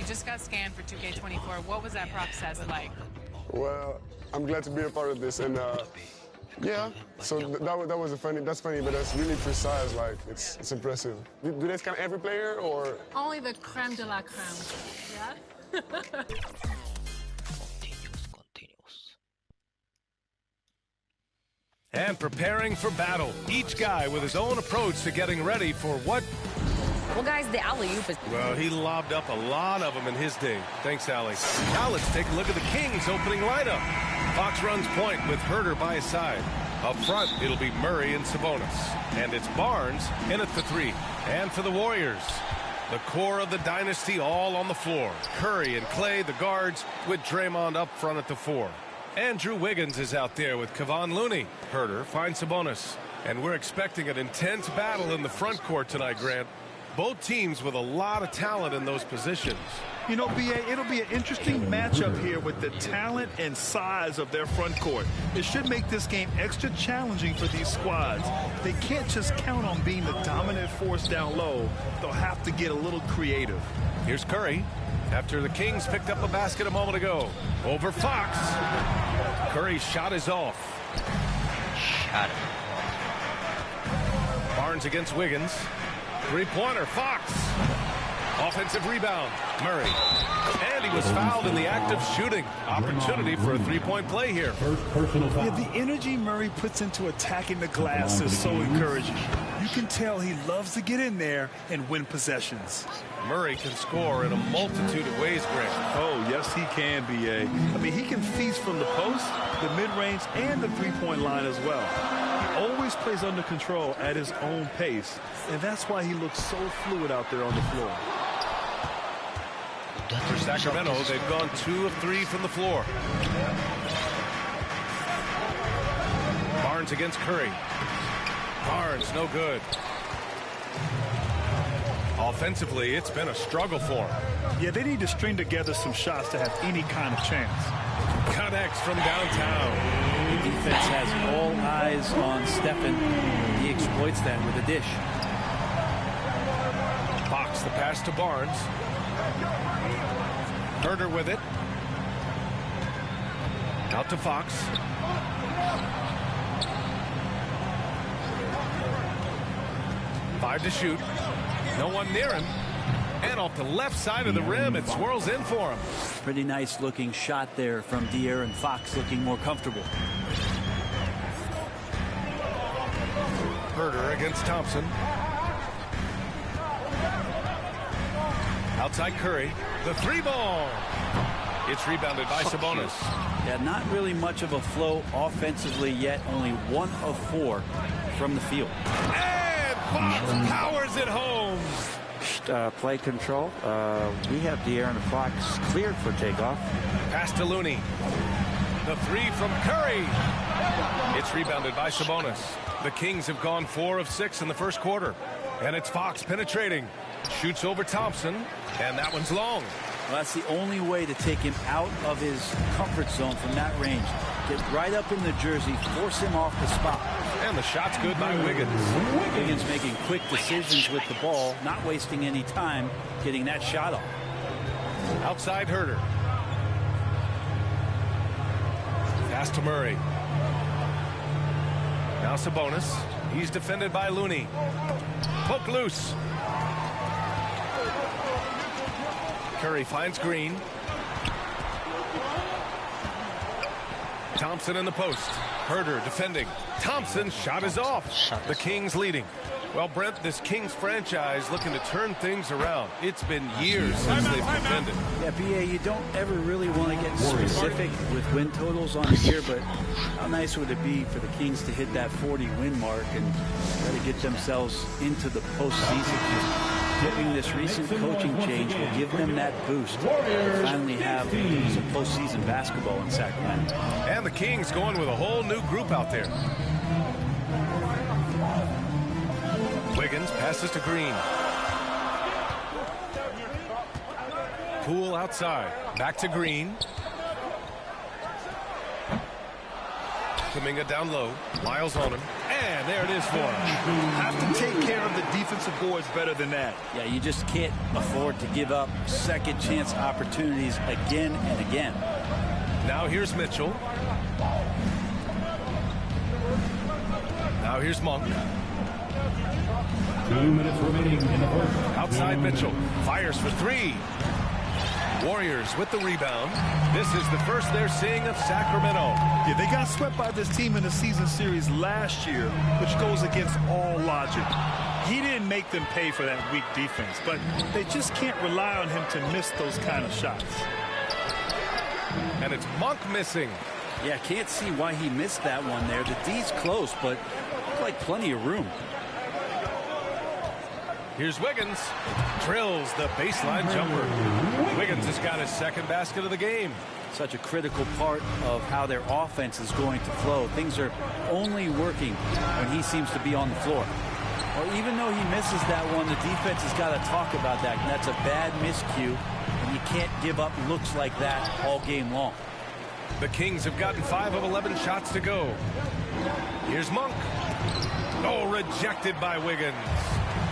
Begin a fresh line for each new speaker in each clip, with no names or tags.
just got scanned for 2K24. What was that process like?
Well, I'm glad to be a part of this, and yeah. So that's funny, but that's really precise. Like it's impressive. Do they scan every player or?
Only the creme de la creme. Yeah.
And preparing for battle. Each guy with his own approach to getting ready for what?
Well, guys, the alley-oop is...
Well, he lobbed up a lot of them in his day. Thanks, Allie. Now let's take a look at the Kings' opening lineup. Fox runs point with Herder by his side. Up front, it'll be Murray and Sabonis. And it's Barnes in at the 3. And for the Warriors, the core of the dynasty all on the floor. Curry and Clay, the guards, with Draymond up front at the 4. Andrew Wiggins is out there with Kevon Looney. Herder finds Sabonis. And we're expecting an intense battle in the front court tonight, Grant. Both teams with a lot of talent in those positions.
You know, B.A., it'll be an interesting matchup here with the talent and size of their front court. It should make this game extra challenging for these squads. They can't just count on being the dominant force down low. They'll have to get a little creative.
Here's Curry. After the Kings picked up a basket a moment ago. Over Fox. Curry's shot is off.
Shot it.
Barnes against Wiggins. Three-pointer, Fox. Offensive rebound, Murray. And he was fouled in the act of shooting. Opportunity for a three-point play here.
Yeah, the energy Murray puts into attacking the glass is so encouraging. You can tell he loves to get in there and win possessions.
Murray can score in a multitude of ways, Grant.
Oh, yes, he can, B.A. I mean, he can feast from the post, the mid-range, and the three-point line as well. He always plays under control at his own pace, and that's why he looks so fluid out there on the floor.
For Sacramento, they've gone 2 of 3 from the floor. Barnes against Curry. Barnes, no good. Offensively, it's been a struggle for him.
Yeah, they need to string together some shots to have any kind of chance.
Connects from downtown.
The defense has all eyes on Stephen. He exploits that with a dish.
Fox the pass to Barnes. Herder with it. Out to Fox. Five to shoot. No one near him. And off the left side of the rim, it swirls in for him.
Pretty nice looking shot there from De'Aaron Fox, looking more comfortable.
Herder against Thompson. Outside Curry. The 3-ball. It's rebounded by Sabonis.
Yeah, not really much of a flow offensively yet. Only 1 of 4 from the field.
And Fox powers it home.
Play control. We have De'Aaron Fox cleared for takeoff.
Pass to Looney. The 3 from Curry. It's rebounded by Sabonis. The Kings have gone 4 of 6 in the first quarter. And it's Fox penetrating. Shoots over Thompson. And that one's long.
Well, that's the only way to take him out of his comfort zone from that range. Get right up in the jersey, force him off the spot.
And the shot's good by Wiggins.
Wiggins making quick decisions with the ball, not wasting any time getting that shot off.
Outside Herder. Pass to Murray. Now Sabonis. He's defended by Looney. Poke loose. Curry finds Green. Thompson in the post. Herder defending. Thompson's shot is off. The Kings leading. Well, Brent, this Kings franchise looking to turn things around. It's been years since they've defended.
Yeah, B.A., you don't ever really want to get specific with win totals on the year, but how nice would it be for the Kings to hit that 40-win mark and try to get themselves into the postseason? Hoping this recent coaching change will give them that boost to finally have some postseason basketball in Sacramento.
And the Kings going with a whole new group out there. Wiggins passes to Green. Poole outside. Back to Green. Kuminga down low. Miles on him. And there it is for him.
Have to take care of the defensive boards better than that.
Yeah, you just can't afford to give up second chance opportunities again and again.
Now here's Mitchell. Now here's Monk.
2 minutes remaining in the first.
Outside Mitchell. Fires for three. Warriors with the rebound. This is the first they're seeing of Sacramento.
Yeah, they got swept by this team in the season series last year, which goes against all logic. He didn't make them pay for that weak defense, but they just can't rely on him to miss those kind of shots.
And it's Monk missing.
Yeah, can't see why he missed that one there. The D's close, but looked like plenty of room.
Here's Wiggins. Drills the baseline jumper. Wiggins has got his second basket of the game.
Such a critical part of how their offense is going to flow. Things are only working when he seems to be on the floor. Well, even though he misses that one, the defense has got to talk about that. And that's a bad miscue, and you can't give up looks like that all game long.
The Kings have gotten 5 of 11 shots to go. Here's Monk. Oh, rejected by Wiggins.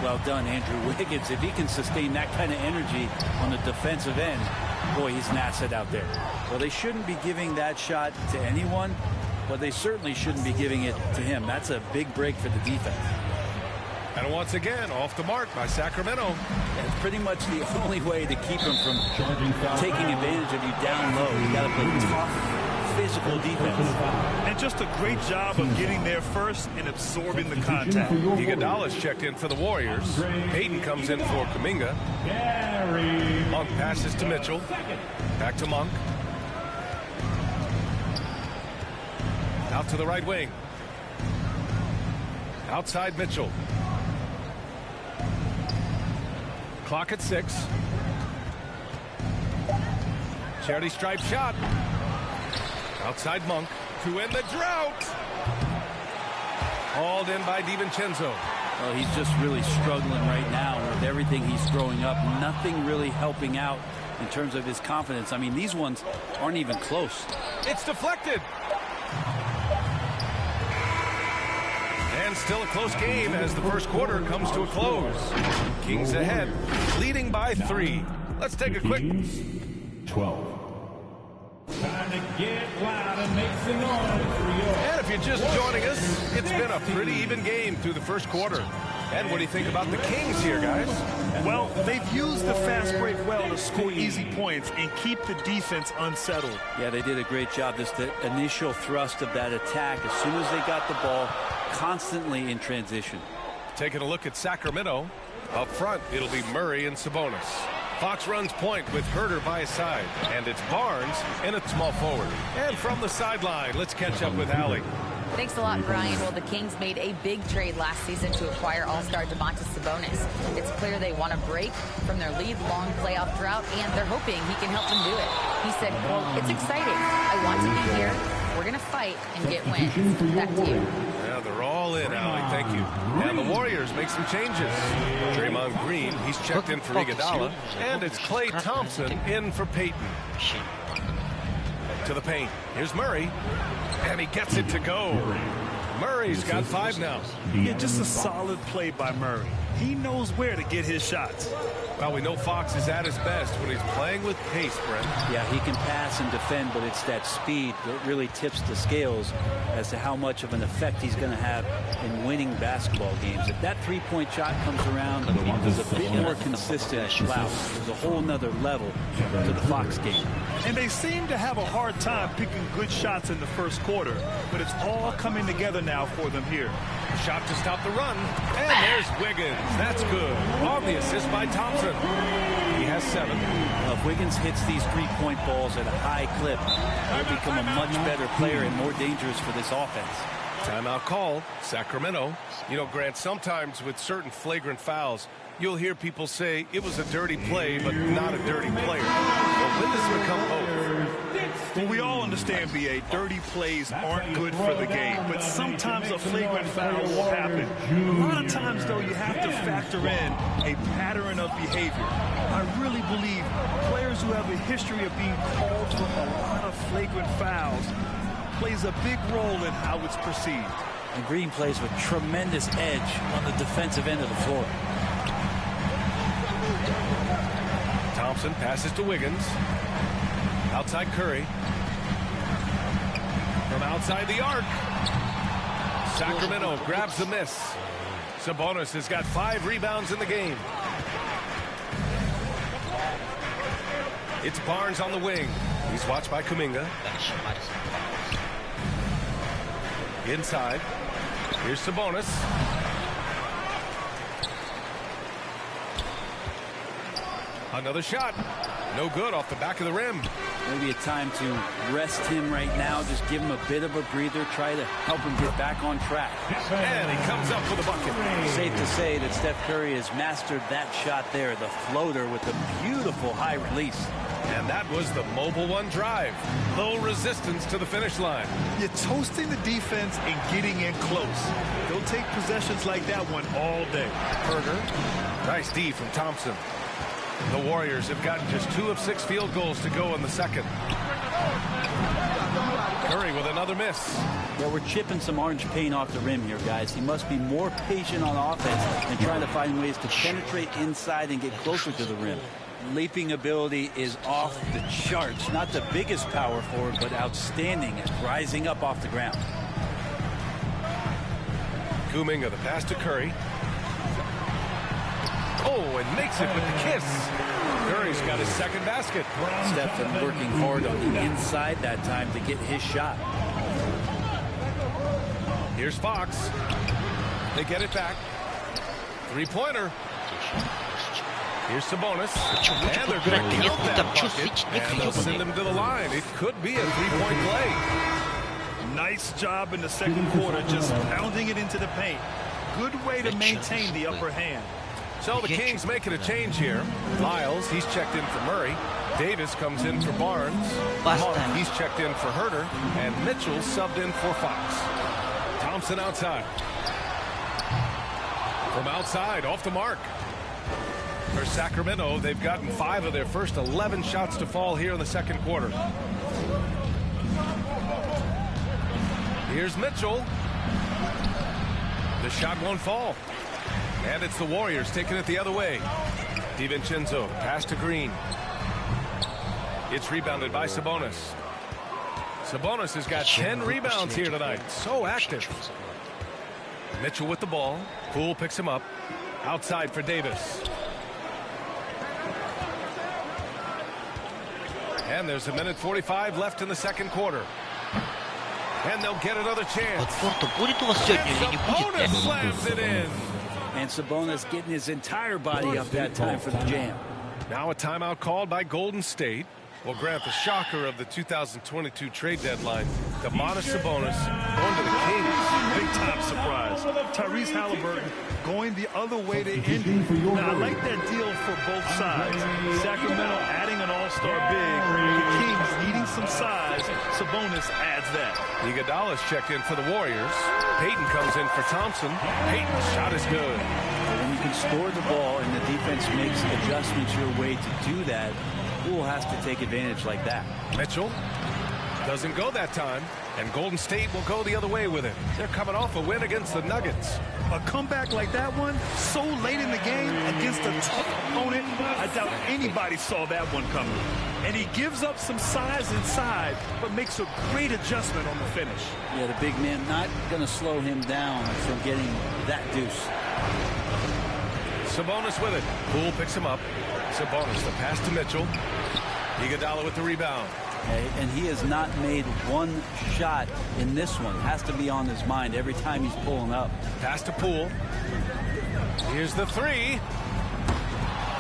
Well done, Andrew Wiggins. If he can sustain that kind of energy on the defensive end, boy, he's an asset out there. Well, they shouldn't be giving that shot to anyone, but they certainly shouldn't be giving it to him. That's a big break for the defense.
And once again, off the mark by Sacramento.
It's pretty much the only way to keep him from taking advantage of you down low. You got to play tough, physical defense.
And just a great job of getting there first and absorbing the contact.
Iguodala's checked in for the Warriors. Payton comes in for Kuminga. Monk passes to Mitchell. Back to Monk. Out to the right wing. Outside Mitchell. Clock at 6. Charity stripe shot. Outside Monk to end the drought. Hauled in by DiVincenzo.
Well, he's just really struggling right now with everything he's throwing up. Nothing really helping out in terms of his confidence. I mean, these ones aren't even close.
It's deflected. And still a close game as the first quarter comes to a close. Kings ahead, leading by 3. Let's take a quick...
12. Time to get loud and make some noise.
And if you're just joining us, it's been a pretty even game through the first quarter. And what do you think about the Kings here, guys?
Well, they've used the fast break well to score easy points and keep the defense unsettled.
Yeah, they did a great job. Just the initial thrust of that attack, as soon as they got the ball, constantly in transition.
Taking a look at Sacramento. Up front, it'll be Murray and Sabonis. Fox runs point with Herter by his side. And it's Barnes in at small forward. And from the sideline, let's catch up with Allie.
Thanks a lot, Brian. Well, the Kings made a big trade last season to acquire all-star Domantas Sabonis. It's clear they want to break from their lead-long playoff drought, and they're hoping he can help them do it. He said, quote, "It's exciting. I want to be here. We're going to fight and get wins." Back to you.
Yeah, they're all in, Allie. Thank you. And the Warriors make some changes. Draymond Green, he's checked in for Iguodala. And it's Klay Thompson in for Payton. To the paint. Here's Murray. And he gets it to go. Murray's got 5 now.
Yeah, just a solid play by Murray. He knows where to get his shots.
Well, we know Fox is at his best when he's playing with pace, Brent.
Yeah, he can pass and defend, but it's that speed that really tips the scales as to how much of an effect he's going to have in winning basketball games. If that three-point shot comes around, there's a bit more consistent clout. There's a whole nother level to the Fox game.
And they seem to have a hard time picking good shots in the first quarter, but it's all coming together now for them here.
Shot to stop the run. And there's Wiggins. That's good. On the assist by Thompson. He has 7.
If Wiggins hits these three-point balls at a high clip, he'll become a much better player and more dangerous for this offense.
Timeout call, Sacramento. You know, Grant, sometimes with certain flagrant fouls, you'll hear people say it was a dirty play, but not a dirty player. Well, when does it become both?
Well, we all understand, B.A., dirty plays aren't good for the game, but sometimes a flagrant foul will happen. A lot of times, though, you have to factor in a pattern of behavior. I really believe players who have a history of being called for a lot of flagrant fouls plays a big role in how it's perceived.
And Green plays with tremendous edge on the defensive end of the floor.
Thompson passes to Wiggins. Outside Curry. From outside the arc. Sacramento grabs the miss. Sabonis has got 5 rebounds in the game. It's Barnes on the wing. He's watched by Kuminga. Inside. Here's Sabonis. Another shot. No good off the back of the rim.
Maybe a time to rest him right now. Just give him a bit of a breather. Try to help him get back on track.
And he comes up with a bucket.
Safe to say that Steph Curry has mastered that shot there. The floater with a beautiful high release.
And that was the mobile one drive. Low resistance to the finish line.
You're toasting the defense and getting in close. They'll take possessions like that one all day.
Herder. Nice D from Thompson. The Warriors have gotten just 2 of 6 field goals to go in the second. Curry with another miss.
Yeah, we're chipping some orange paint off the rim here, guys. He must be more patient on offense and trying to find ways to penetrate inside and get closer to the rim. Leaping ability is off the charts. Not the biggest power forward, but outstanding at rising up off the ground.
Kuminga, the pass to Curry. Oh, and makes it with the kiss. Curry's got his second basket.
Steph working hard on the inside that time to get his shot.
Here's Fox. They get it back. 3-pointer. Here's Sabonis. And they're going to count that bucket. And they'll send him to the line. It could be a 3-point play.
Nice job in the second quarter, just pounding it into the paint. Good way to maintain the upper hand.
So the Kings making a change here. Lyles, he's checked in for Murray. Davis comes in for Barnes. Mark, he's checked in for Herder. And Mitchell subbed in for Fox. Thompson outside. From outside, off the mark. For Sacramento, they've gotten 5 of their first 11 shots to fall here in the second quarter. Here's Mitchell. The shot won't fall. And it's the Warriors taking it the other way. DiVincenzo, pass to Green. It's rebounded by Sabonis. Sabonis has got 10 rebounds here tonight. So active. Mitchell with the ball. Poole picks him up. Outside for Davis. And there's 1:45 left in the second quarter. And they'll get another chance. Sabonis slams it in.
And Sabonis getting his entire body up that time for the jam.
Now a timeout called by Golden State will grant the shocker of the 2022 trade deadline. Domantas Sabonis going to the Kings.
Big time surprise. Tyrese Halliburton going the other way to Indy. Now I like that deal for both sides. Sacramento adding an all-star big. The Kings needing some size. Sabonis adds that.
Iguodala's checked in for the Warriors. Payton comes in for Thompson. Payton's shot is good.
When you can score the ball and the defense makes adjustments your way to do that, Poole has to take advantage like that.
Mitchell doesn't go that time, and Golden State will go the other way with it. They're coming off a win against the Nuggets.
A comeback like that one, so late in the game against a tough opponent, I doubt anybody saw that one coming. And he gives up some size inside, but makes a great adjustment on the finish.
Yeah, the big man not going to slow him down from getting that deuce.
Sabonis with it. Poole picks him up. Sabonis, the pass to Mitchell. Iguodala with the rebound.
And he has not made one shot in this one. Has to be on his mind every time he's pulling up.
Pass to Poole. Here's the 3.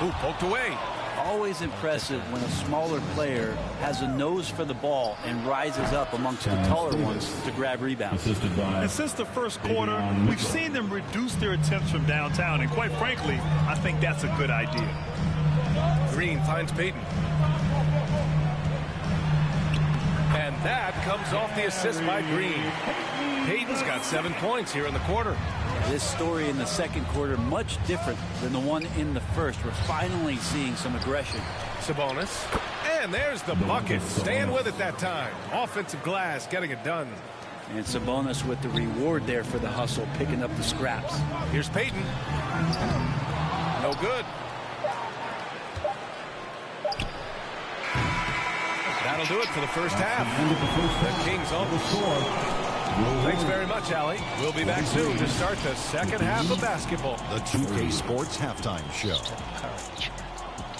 Ooh, poked away.
Always impressive when a smaller player has a nose for the ball and rises up amongst the taller ones to grab rebounds.
And since the first quarter, we've seen them reduce their attempts from downtown. And quite frankly, I think that's a good idea.
Green finds Payton. And that comes off the assist by Green. Payton's got 7 points here in the quarter.
This story in the second quarter much different than the one in the first. We're finally seeing some aggression.
Sabonis. And there's the bucket. Staying with it that time. Offensive glass getting it done.
And Sabonis with the reward there for the hustle, picking up the scraps.
Here's Payton. No good. That'll do it for the first half. The Kings on the score. Thanks very much, Allie. We'll be back soon to start the second half of basketball.
The 2K Sports Halftime Show.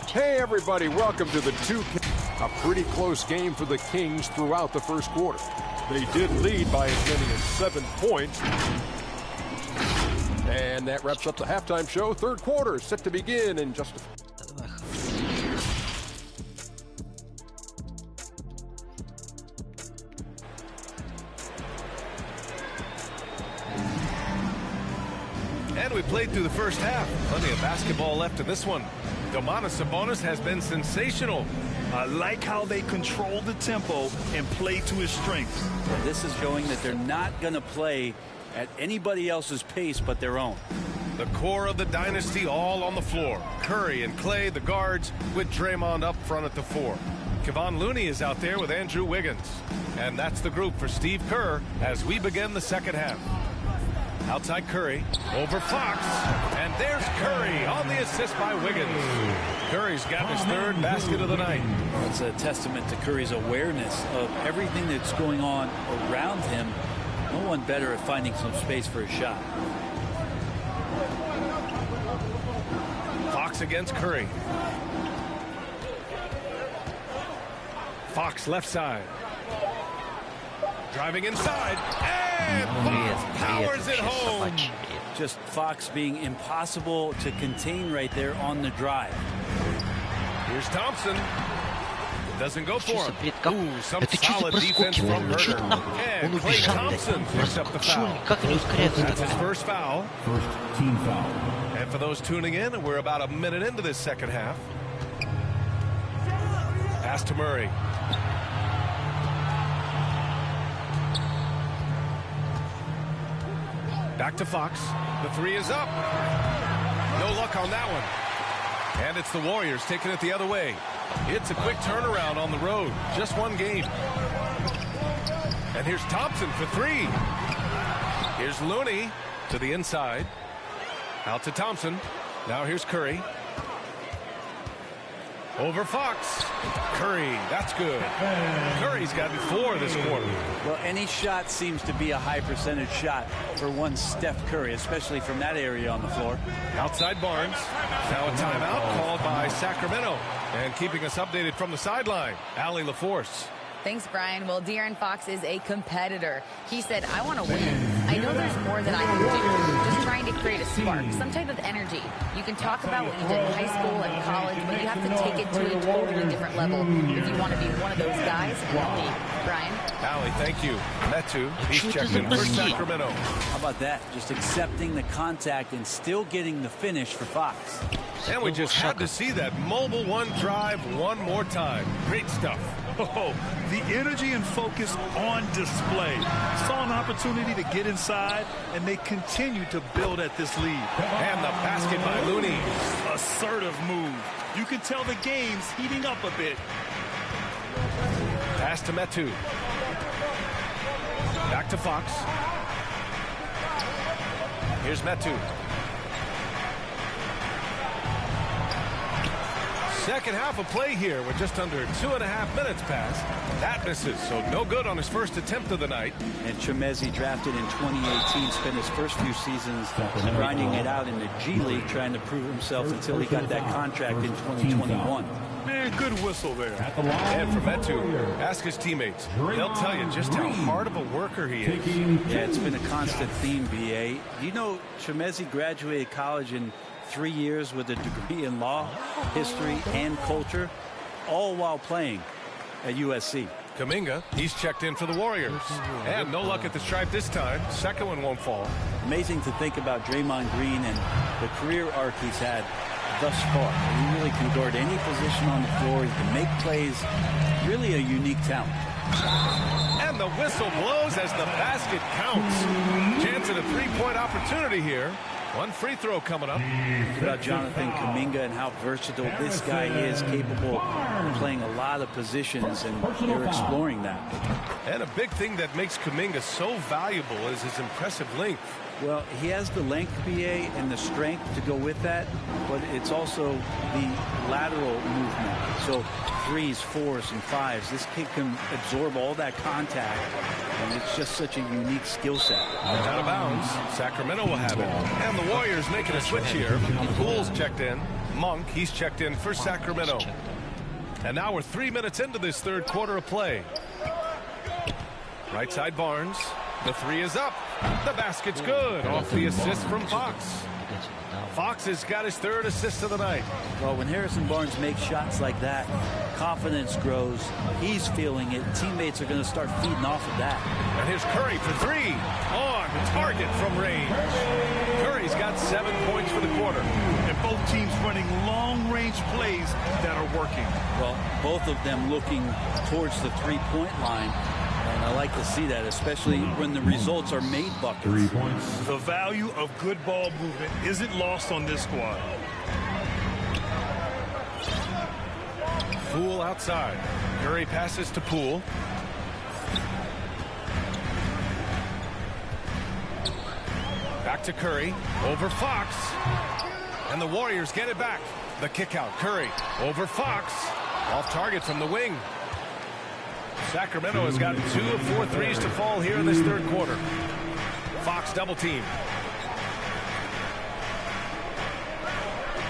Hey, everybody. Welcome to the 2K. A pretty close game for the Kings throughout the first quarter. They did lead by as many as 7 points. And that wraps up the halftime show. Third quarter set to begin in just a few.
And we played through the first half. Plenty of basketball left in this one. Domantas Sabonis has been sensational.
I like how they control the tempo and play to his strengths.
This is showing that they're not going to play at anybody else's pace but their own.
The core of the dynasty all on the floor. Curry and Clay, the guards, with Draymond up front at the 4. Kevon Looney is out there with Andrew Wiggins. And that's the group for Steve Kerr as we begin the second half. Outside Curry, over Fox, and there's Curry on the assist by Wiggins. Curry's got his third basket of the night.
It's a testament to Curry's awareness of everything that's going on around him. No one better at finding some space for a shot.
Fox against Curry. Fox left side. Driving inside. And Fox powers it home.
Just Fox being impossible to contain right there on the drive.
Here's Thompson. Doesn't go for him. Ooh, some solid defense from Herder. And Klay Thompson picks up the foul. That's his first foul.
First team foul.
And for those tuning in, we're about a minute into this second half. Pass to Murray. Back to Fox. The 3 is up. No luck on that one. And it's the Warriors taking it the other way. It's a quick turnaround on the road. Just one game. And here's Thompson for 3. Here's Looney to the inside. Out to Thompson. Now here's Curry. Over Fox. Curry, that's good. Curry's gotten 4 this quarter.
Well, any shot seems to be a high percentage shot for one Steph Curry, especially from that area on the floor.
Outside Barnes. Now a timeout called by Sacramento. And keeping us updated from the sideline, Allie LaForce.
Thanks, Brian. Well, De'Aaron Fox is a competitor. He said, I want to win. I know there's more that I can do. Just trying to create a spark, some type of energy. You can talk about what you did in high school and college, but you have to take it to a totally different level if you want to be one of those guys in the league. Brian?
Allie, thank you. Metu, he's checked in for Sacramento.
How about that? Just accepting the contact and still getting the finish for Fox.
And we just had to see that mobile one drive one more time. Great stuff.
Oh, the energy and focus on display. Saw an opportunity to get inside, and they continue to build at this lead.
And the basket by Looney.
Assertive move. You can tell the game's heating up a bit.
Pass to Metu. Back to Fox. Here's Metu. Second half of play here with just under 2.5 minutes passed. That misses, so no good on his first attempt of the night.
And Chemezi, drafted in 2018, spent his first few seasons grinding it out in the G League, trying to prove himself until he got that contract in 2021.
Man, good whistle there.
And for Metu, ask his teammates. They'll tell you just how hard of a worker he is.
Yeah, it's been a constant theme, BA. You know, Chemezi graduated college in 3 years with a degree in law, history, and culture, all while playing at USC.
Kuminga, he's checked in for the Warriors. And no luck at the stripe this time. Second one won't fall.
Amazing to think about Draymond Green and the career arc he's had thus far. He really can guard any position on the floor. He can make plays. Really a unique talent.
And the whistle blows as the basket counts. Chance at a three-point opportunity here. One free throw coming up.
About Jonathan Kuminga and how versatile this guy is, capable of playing a lot of positions, and they're exploring that.
And a big thing that makes Kuminga so valuable is his impressive length.
Well, he has the length, BA, and the strength to go with that, but it's also the lateral movement. So 3s, 4s, and 5s. This kid can absorb all that contact, and it's just such a unique skill set.
Out of bounds. Sacramento will have it. And the Warriors making a switch here. Poole's checked in. Monk, he's checked in for Sacramento. And now we're 3 minutes into this third quarter of play. Right side Barnes. The three is up. The basket's good. Off the assist from Fox. Fox has got his third assist of the night.
Well, when Harrison Barnes makes shots like that, confidence grows. He's feeling it. Teammates are going to start feeding off of that.
And here's Curry for three. On target from range. Curry's got 7 points for the quarter.
And both teams running long-range plays that are working.
Well, both of them looking towards the three-point line. And I like to see that, especially when the results are made buckets.
3 points.
The value of good ball movement isn't lost on this squad.
Poole outside. Curry passes to Poole. Back to Curry. Over Fox. And the Warriors get it back. The kick out. Curry over Fox. Off target from the wing. Sacramento has gotten 2 of 4 threes to fall here in this third quarter. Fox double team.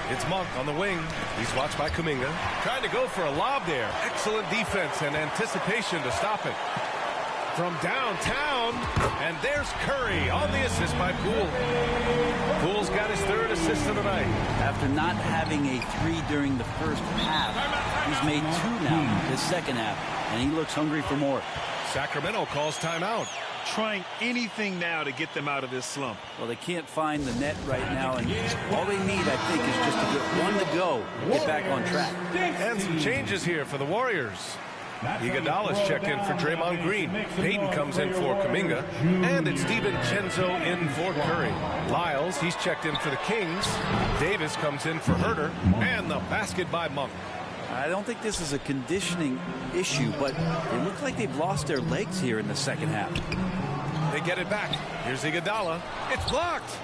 It's Monk on the wing. He's watched by Kuminga. Trying to go for a lob there. Excellent defense and anticipation to stop it. From downtown, and there's Curry on the assist by Poole. Poole's got his third assist of the night.
After not having a three during the first half, he's made 2 now this second half, and he looks hungry for more.
Sacramento calls timeout.
Trying anything now to get them out of this slump.
Well, they can't find the net right now, and all they need, I think, is just to get one to go, get back on track.
And some changes here for the Warriors. Iguodala's checked in for Draymond Green. Payton comes in for Kuminga. And it's DiVincenzo in for Curry. Lyles, he's checked in for the Kings. Davis comes in for Herter. And the basket by Monk.
I don't think this is a conditioning issue, but they look like they've lost their legs here in the second half.
They get it back. Here's Iguodala. It's blocked.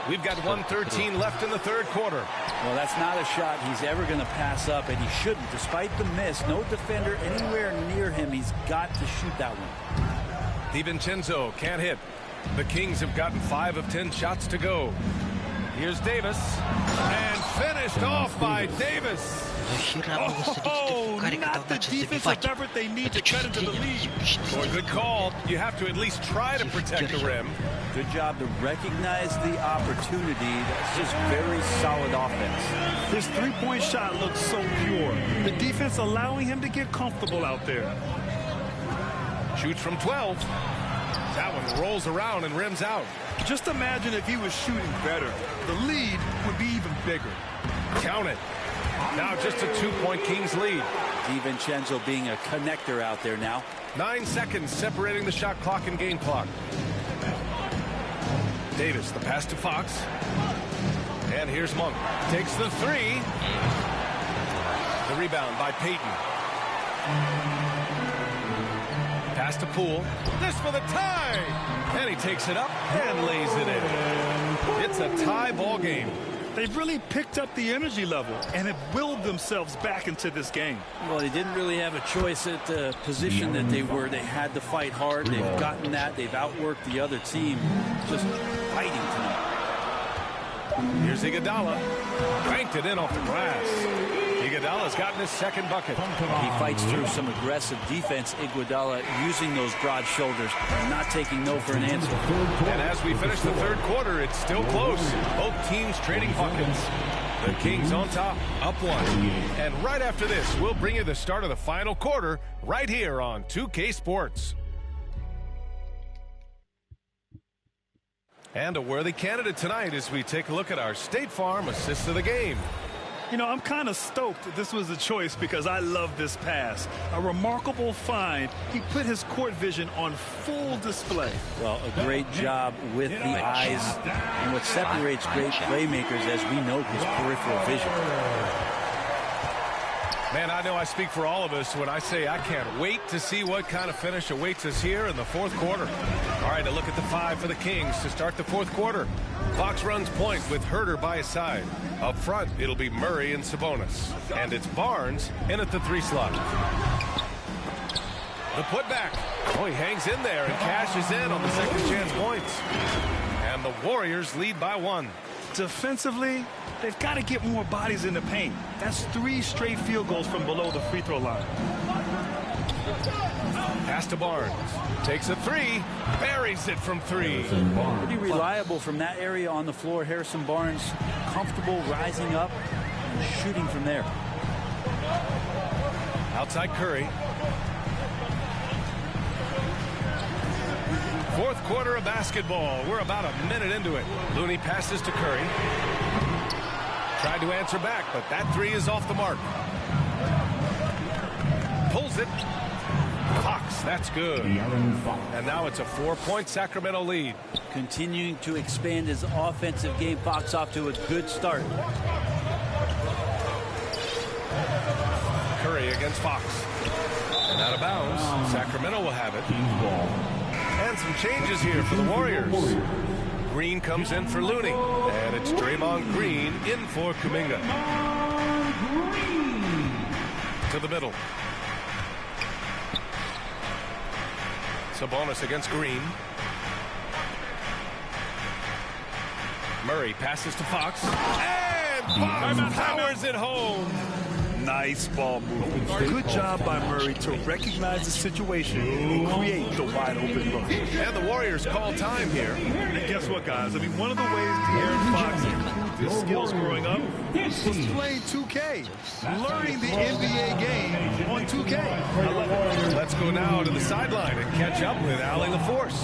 We've got 1:13 left in the third quarter.
Well, that's not a shot he's ever going to pass up, and he shouldn't. Despite the miss, no defender anywhere near him. He's got to shoot that one.
DiVincenzo can't hit. The Kings have gotten 5 of 10 shots to go. Here's Davis. And finished off by Davis.
Oh, not the defensive effort they need to cut into the lead.
For a good call. You have to at least try to protect the rim.
Good job to recognize the opportunity. That's just very solid offense.
His three-point shot looks so pure. The defense allowing him to get comfortable out there.
Shoots from 12. That one rolls around and rims out.
Just imagine if he was shooting better. The lead would be even bigger.
Count it. Now just a 2-point Kings lead.
DiVincenzo being a connector out there now.
9 seconds separating the shot clock and game clock. Davis, the pass to Fox. And here's Monk. Takes the three. The rebound by Payton. Pass to Poole. This for the tie. And he takes it up and lays it in. It's a tie ball game.
They've really picked up the energy level and have willed themselves back into this game.
Well, they didn't really have a choice at the position that they were. They had to fight hard. They've gotten that. They've outworked the other team. Just fighting tonight.
Here's Iguodala. Banked it in off the glass. Iguodala's gotten his second bucket.
He fights through some aggressive defense. Iguodala using those broad shoulders, not taking no for an answer.
And as we finish the third quarter, it's still close. Both teams trading buckets. The Kings on top, up 1. And right after this, we'll bring you the start of the final quarter right here on 2K Sports. And a worthy candidate tonight as we take a look at our State Farm assist of the game.
You know, I'm kind of stoked this was a choice because I love this pass. A remarkable find. He put his court vision on full display.
Well, a great job with the eyes. And what separates great playmakers, as we know, is peripheral vision.
Man, I know I speak for all of us when I say I can't wait to see what kind of finish awaits us here in the fourth quarter. All right, a look at the 5 for the Kings to start the fourth quarter. Fox runs point with Herder by his side. Up front, it'll be Murray and Sabonis. And it's Barnes in at the 3 slot. The putback. Oh, he hangs in there and cashes in on the second chance points. And the Warriors lead by 1.
Defensively, they've got to get more bodies in the paint. That's 3 straight field goals from below the free throw line.
Pass to Barnes. Takes a 3. Buries it from 3.
Pretty reliable from that area on the floor. Harrison Barnes comfortable rising up and shooting from there.
Outside Curry. Fourth quarter of basketball. We're about a minute into it. Looney passes to Curry. Tried to answer back, but that 3 is off the mark. Pulls it. Fox, that's good. And now it's a 4-point Sacramento lead.
Continuing to expand his offensive game. Fox off to a good start.
Curry against Fox. And out of bounds. Sacramento will have it. And some changes here for the Warriors. Green comes in for Looney. And it's Draymond Green in for Kuminga. To the middle. Sabonis against Green. Murray passes to Fox. And Fox powers it home.
Nice ball movement. Good job by Murray to recognize the situation and create the wide open look.
And the Warriors call time here.
And guess what, guys? I mean, one of the ways De'Aaron Fox improved his skills growing up was playing 2K, learning the NBA game on 2K.
Let's go now to the sideline and catch up with Allie LaForce.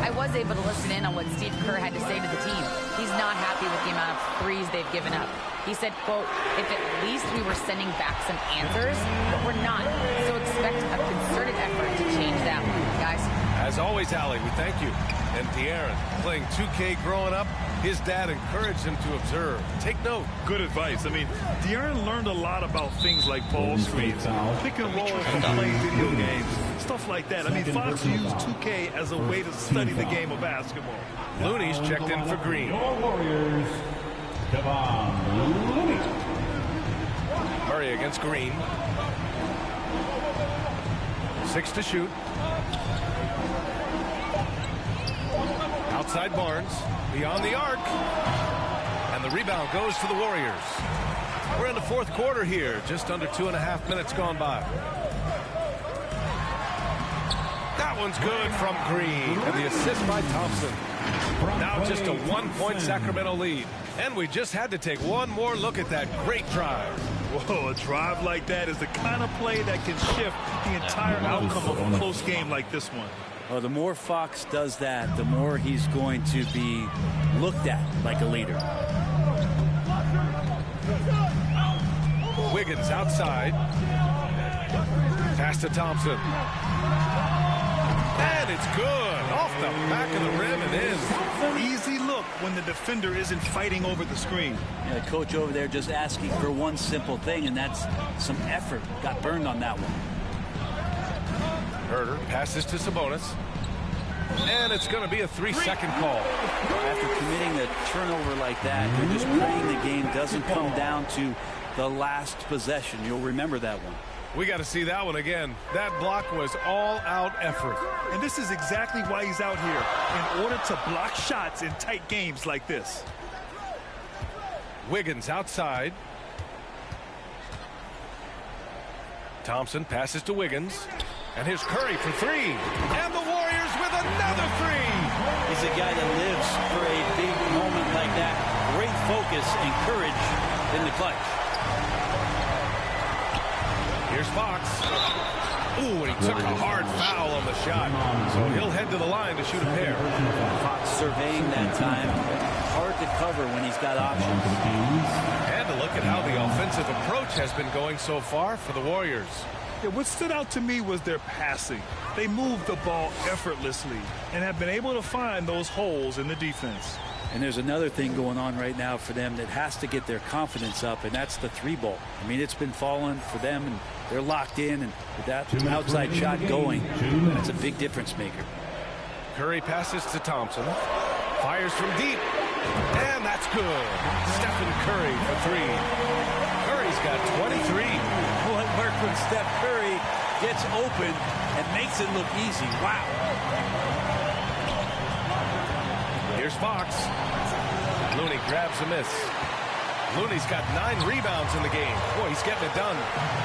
I was able to listen in on what Steve Kerr had to say to the team. He's not happy with the amount of threes they've given up. He said, quote, if at least we were sending back some answers, but we're not. So expect a concerted effort to change that one, guys.
As always, Allie, we thank you. And De'Aaron, playing 2K growing up, his dad encouraged him to observe. Take note.
Good advice. I mean, De'Aaron learned a lot about things like ball screens, pick and roll from playing video games, stuff like that. I mean, Fox used 2K as a way to study the game of basketball.
Looney's checked in for Green.
Warriors, Looney.
Murray against Green. 6 to shoot. Outside Barnes, beyond the arc. And the rebound goes to the Warriors. We're in the fourth quarter here, just under 2.5 minutes gone by. That one's good from Green, and the assist by Thompson. Now just a 1-point Sacramento lead. And we just had to take one more look at that great drive.
Whoa, a drive like that is the kind of play that can shift the entire outcome of a close game like this one.
Well, the more Fox does that, the more he's going to be looked at like a leader.
Wiggins outside. Pass to Thompson. And it's good. Off the back of the rim and in.
Easy look when the defender isn't fighting over the screen.
Yeah, the coach over there just asking for one simple thing, and that's some effort. Got burned on that one.
Herder passes to Sabonis. And it's going to be a 3-second call.
After committing a turnover like that, you're just praying the game doesn't come down to the last possession. You'll remember that one.
We got to see that one again. That block was all-out effort.
And this is exactly why he's out here, in order to block shots in tight games like this.
Wiggins outside. Thompson passes to Wiggins. And here's Curry for 3. And the Warriors with another 3.
He's a guy that lives for a big moment like that. Great focus and courage in the clutch.
Here's Fox. Ooh, and he took a hard foul on the shot. So he'll head to the line to shoot a pair.
Fox surveying that time. Hard to cover when he's got options.
And a look look at how the offensive approach has been going so far for the Warriors.
Yeah, what stood out to me was their passing. They moved the ball effortlessly and have been able to find those holes in the defense.
And there's another thing going on right now for them that has to get their confidence up, and that's the three ball. I mean, it's been falling for them, and they're locked in, and with that outside shot going, that's a big difference maker.
Curry passes to Thompson. Fires from deep. And that's good. Stephen Curry for three. Curry's got 23.
What work when Steph Curry gets open and makes it look easy. Wow.
Here's Fox. Looney grabs a miss. Looney's got 9 rebounds in the game. Boy, he's getting it done.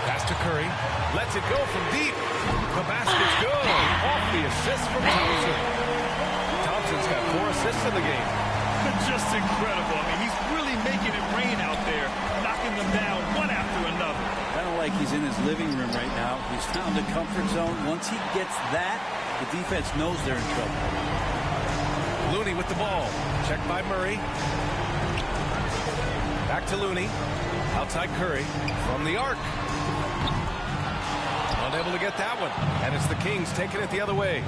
Pass to Curry. Lets it go from deep. The basket's good. Off the assist from Thompson. Thompson's got 4 assists in the game.
Just incredible. I mean, he's really making it rain out there, knocking them down one after another.
Kind of like he's in his living room right now. He's found a comfort zone. Once he gets that, the defense knows they're in trouble.
Looney with the ball. Checked by Murray. Back to Looney. Outside Curry. From the arc. Unable to get that one. And it's the Kings taking it the other way.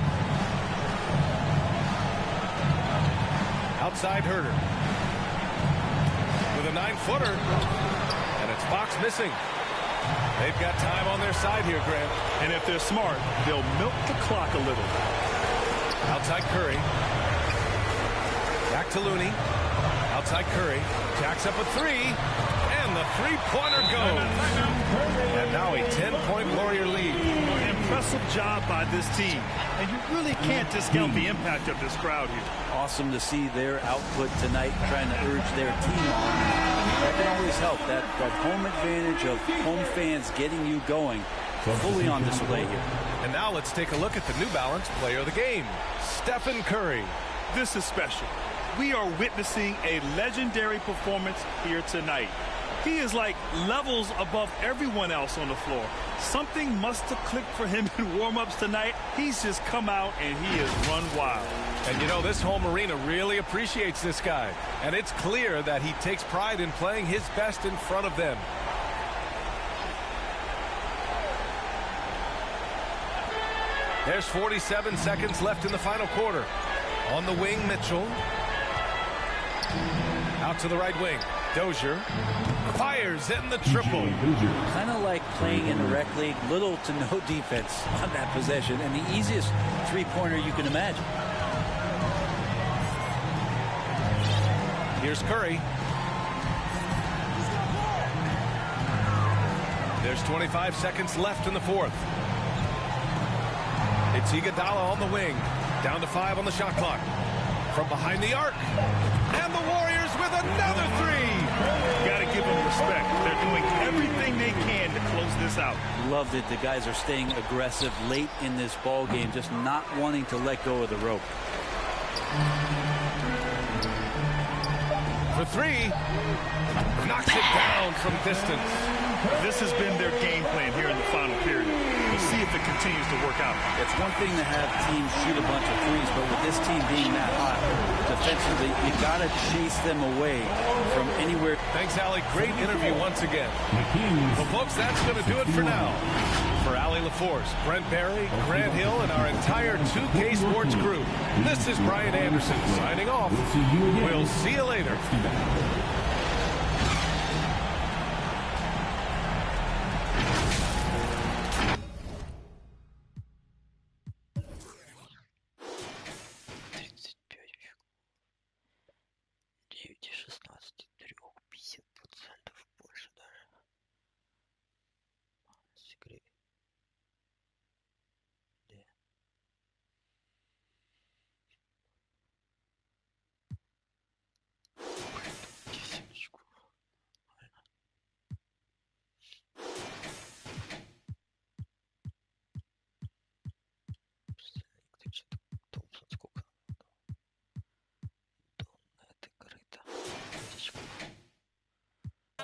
Outside Herder. With a 9-footer. And it's Fox missing. They've got time on their side here, Grant.
And if they're smart, they'll milk the clock a little.
Outside Curry. Back to Looney. Outside Curry. Jacks up a 3. And the three-pointer goes. And now a 10-point Warrior lead.
Impressive job by this team. And you really can't discount the impact of this crowd here.
Awesome to see their output tonight, trying to urge their team on. That can always help. That home advantage of home fans getting you going, fully on display here.
And now let's take a look at the New Balance player of the game, Stephen Curry.
This is special. We are witnessing a legendary performance here tonight. He is like levels above everyone else on the floor. Something must have clicked for him in warm-ups tonight. He's just come out and he has run wild.
And you know, this home arena really appreciates this guy. And it's clear that he takes pride in playing his best in front of them. There's 47 seconds left in the final quarter. On the wing, Mitchell. Out to the right wing. Dozier fires in the triple.
Kind of like playing in the rec league, little to no defense on that possession, and the easiest three-pointer you can imagine.
Here's Curry. There's 25 seconds left in the fourth. It's Iguodala on the wing. Down to 5 on the shot clock. From behind the arc. And the Warriors with another 3.
Got to give them respect. They're doing everything they can to close this out.
Loved it. The guys are staying aggressive late in this ball game, just not wanting to let go of the rope.
For 3. Knocks it down from distance.
This has been their game plan here in the final period. We'll see if it continues to work out.
It's one thing to have teams shoot a bunch of threes, but with this team being that hot defensively, you got to chase them away from anywhere.
Thanks, Allie. Great interview once again. Well, folks, that's going to do it for now. For Allie LaForce, Brent Barry, Grant Hill, and our entire 2K Sports crew, this is Brian Anderson signing off. We'll see you later.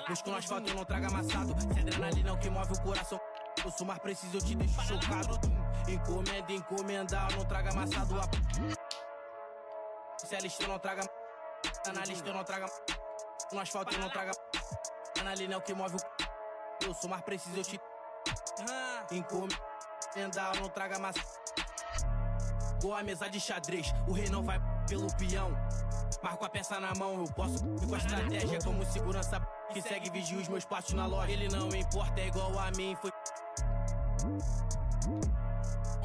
Busco no asfalto, não traga amassado. Sem adrenalina é o que move o coração. Eu sou mais preciso, eu te deixo chocado. Encomenda, encomendar, não traga amassado. Se é lista, não traga. Na lista, não traga. No asfalto, não traga. Ali não que move o eu sou mais preciso, eu te encomendar, não traga massa. Boa mesa de xadrez, o rei não vai pelo peão. Marco a peça na mão, eu posso ir com a estratégia como segurança que segue vigia os meus passos na loja. Ele não importa, é igual a mim, foi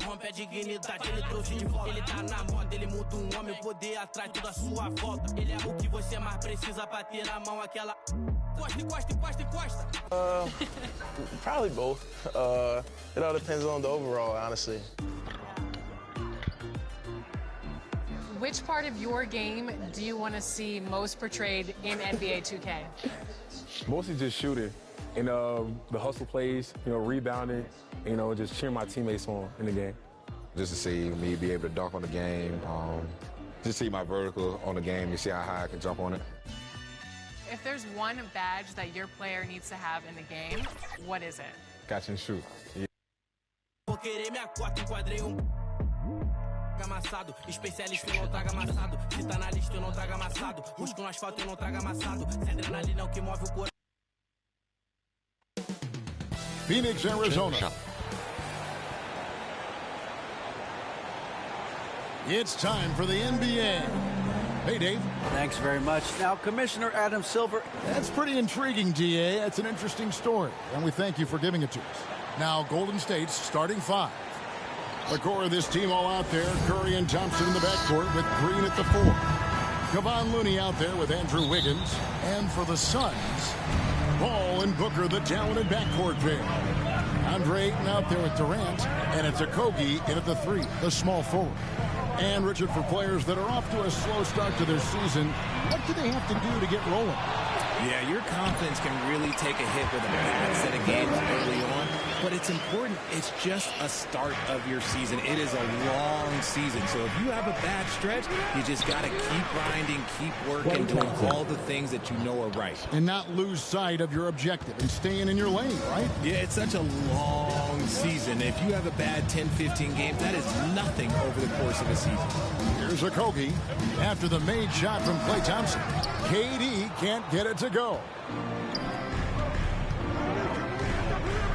rompe a dignidade, ele trouxe de volta. Ele tá na moda, ele muda um homem, o poder atrai toda a sua volta. Ele é o que você mais precisa pra ter na mão aquela encosta.
Probably both. It all depends on the overall, honestly.
Which part of your game do you want to see most portrayed in NBA 2K?
Mostly just shooting and the hustle plays, rebounding, just cheering my teammates on in the game.
Just to see me be able to dunk on the game, just see my vertical on the game, you see how high I can jump on it.
If there's one badge that your player needs to have in the game, what is it?
Catch and shoot. Yeah.
Amassado, especialista eu não trago amassado. Se tá na lista eu não trago amassado. Busco no asfalto eu não trago amassado. Se adrenalina é o que move o corpo.
Phoenix, Arizona. It's time for the NBA. Hey, Dave.
Thanks very much. Now, Commissioner Adam Silver.
That's pretty intriguing, DA. That's an interesting story, and we thank you for giving it to us. Now, Golden State's starting five. The core of this team all out there, Curry and Thompson in the backcourt with Green at the 4. Kevon Looney out there with Andrew Wiggins. And for the Suns, Paul and Booker, the talented backcourt pair. Andre Ayton out there with Durant, and it's Okogie in at the 3, the small forward. And, Richard, for players that are off to a slow start to their season, what do they have to do to get rolling?
Yeah, your confidence can really take a hit with a bad set of games early on, but it's important. It's just a start of your season. It is a long season, so if you have a bad stretch, you just got to keep grinding, keep working, doing all the things that you know are right.
And not lose sight of your objective and staying in your lane, right?
Yeah, it's such a long season. If you have a bad 10, 15 games, that is nothing over the course of a season.
Here's Okogie after the made shot from Klay Thompson. KD can't get it to go.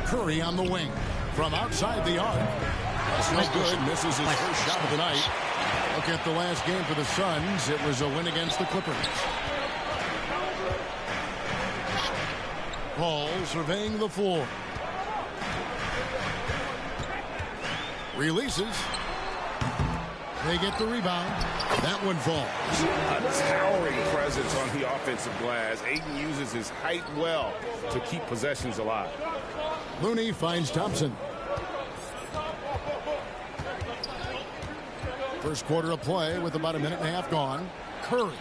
Curry on the wing from outside the arc. That's no good. Misses his first shot of the night. Look at the last game for the Suns. It was a win against the Clippers. Paul surveying the floor. Releases. They get the rebound. That one falls.
A towering presence on the offensive glass. Ayton uses his height well to keep possessions alive.
Looney finds Thompson. First quarter of play with about a minute and a half gone. Curry.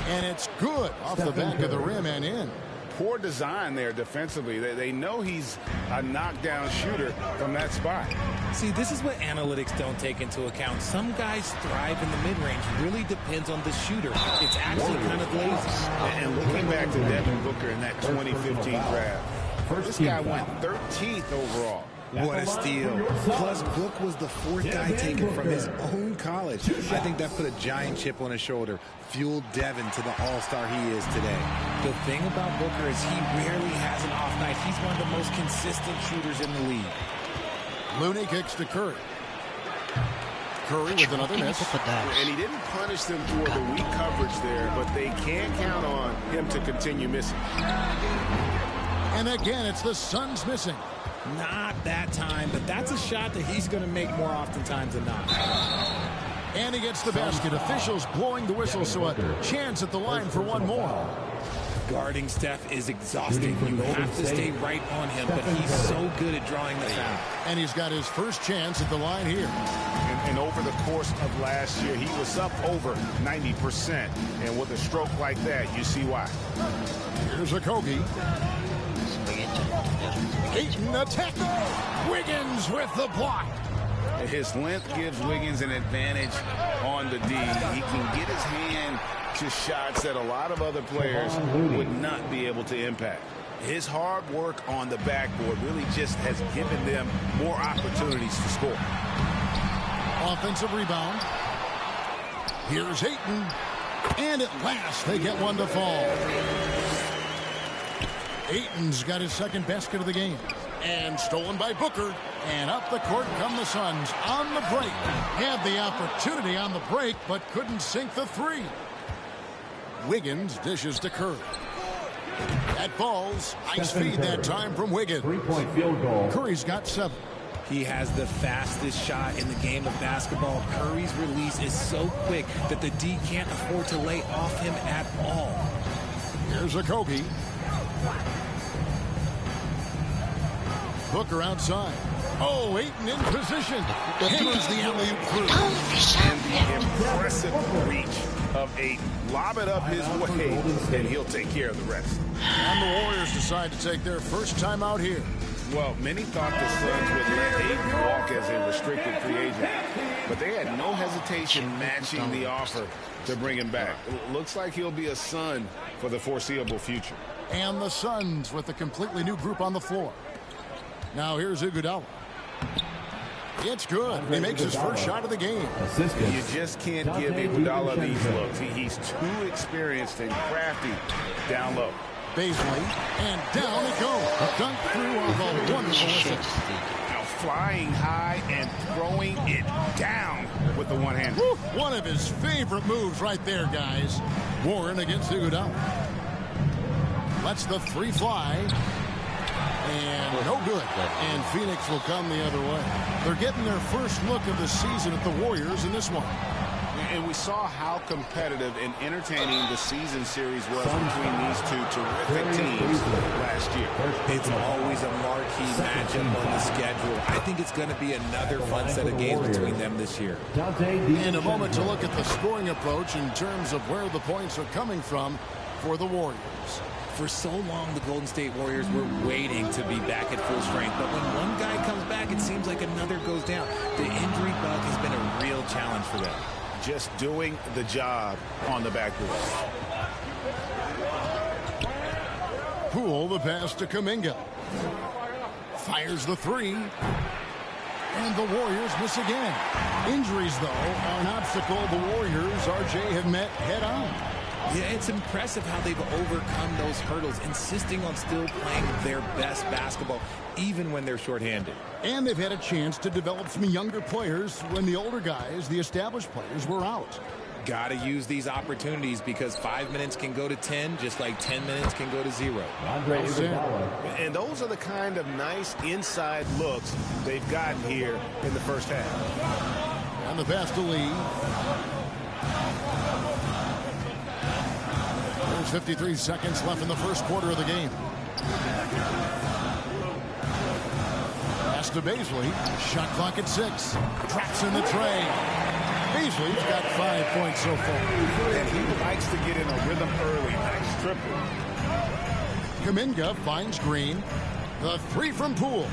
And it's good off the back of the rim and in.
Poor design there defensively. They know he's a knockdown shooter from that spot.
See, this is what analytics don't take into account. Some guys thrive in the mid-range. Really depends on the shooter. It's actually kind of lazy.
And looking back to Devin Booker in that 2015 draft, this guy went 13th overall.
What a steal. Plus, Book was the 4th guy taken from his own college. I think that put a giant chip on his shoulder, fueled Devin to the all-star he is today. The thing about Booker is he rarely has an off night. He's one of the most consistent shooters in the league.
Looney kicks to Curry. Curry with another miss.
And he didn't punish them for the weak coverage there, but they can't count on him to continue missing.
And again, it's the Suns missing.
Not that time, but that's a shot that he's going to make more oftentimes than not.
And he gets the basket. Officials blowing the whistle, so a chance at the line for one more.
Guarding Steph is exhausting. You have to stay right on him, but he's so good at drawing the foul.
And he's got his first chance at the line here.
And over the course of last year, he was up over 90%. And with a stroke like that, you see why.
Here's Okogie. Ayton attacking. Wiggins with the block.
His length gives Wiggins an advantage on the D. He can get his hand to shots that a lot of other players would not be able to impact. His hard work on the backboard really just has given them more opportunities to score.
Offensive rebound. Here's Ayton. And at last, they get one to fall. Ayton's got his second basket of the game. And stolen by Booker. And up the court come the Suns on the break. Had the opportunity on the break, but couldn't sink the three. Wiggins dishes to Curry. That falls. Nice feed that time from Wiggins.
3-point field goal.
Curry's got 7.
He has the fastest shot in the game of basketball. Curry's release is so quick that the D can't afford to lay off him at all.
Here's a Kobe. Booker outside. Oh, Ayton in position. Hammers the alley-oop through.
And the impressive reach of Ayton. Lob it up his way, and he'll take care of the rest.
And the Warriors decide to take their first time out here.
Well, many thought the Suns would let Ayton walk as a restricted free agent, but they had no hesitation matching the offer to bring him back. Looks like he'll be a Sun for the foreseeable future.
And the Suns with a completely new group on the floor. Now here's Iguodala. It's good. He makes his first shot of the game.
You just can't give Iguodala these looks. He's too experienced and crafty down low.
Baisley, and down it goes. Dunk through on the wonderful assist.
Now flying high and throwing it down with the one hand.
One of his favorite moves right there, guys. Warren against Iguodala. Lets the three fly. And no good. And Phoenix will come the other way. They're getting their first look of the season at the Warriors in this one.
And we saw how competitive and entertaining the season series was between these two terrific teams last year.
It's always a marquee matchup on the schedule. I think it's going to be another fun set of games between them this year.
In a moment to look at the scoring approach in terms of where the points are coming from for the Warriors.
For so long, the Golden State Warriors were waiting to be back at full strength. But when one guy comes back, it seems like another goes down. The injury bug has been a real challenge for them.
Just doing the job on the backboard.
Poole the pass to Kuminga. Fires the three. And the Warriors miss again. Injuries, though, are an obstacle the Warriors, RJ, have met head-on.
Yeah, it's impressive how they've overcome those hurdles, insisting on still playing their best basketball, even when they're shorthanded.
And they've had a chance to develop some younger players when the older guys, the established players, were out.
Got to use these opportunities because 5 minutes can go to 10, just like 10 minutes can go to 0.
And those are the kind of nice inside looks they've gotten here in the first half.
And the pass to Lee. There's 53 seconds left in the first quarter of the game. Pass to Baisley. Shot clock at 6. Drops in the tray. Baisley's got 5 points so far.
And he likes to get in a rhythm early. Nice triple.
Kuminga finds Green. The three from Poole.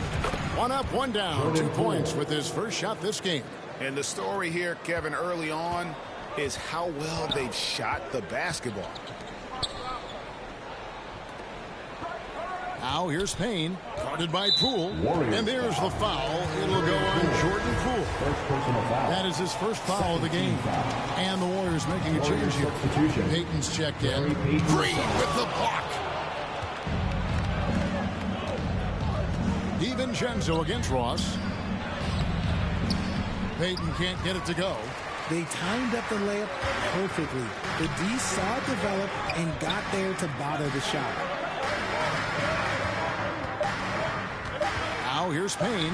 One up, one down. 2 points with his first shot this game.
And the story here, Kevin, early on is how well they've shot the basketball.
Now here's Payne, guarded by Poole, and there's the foul. It'll go on Jordan Poole. That is his first foul of the game. And the Warriors making a change here. Payton's checked in. Green with the block. DiVincenzo against Ross. Payton can't get it to go.
They timed up the layup perfectly. The D saw it develop and got there to bother the shot.
Now here's Payne.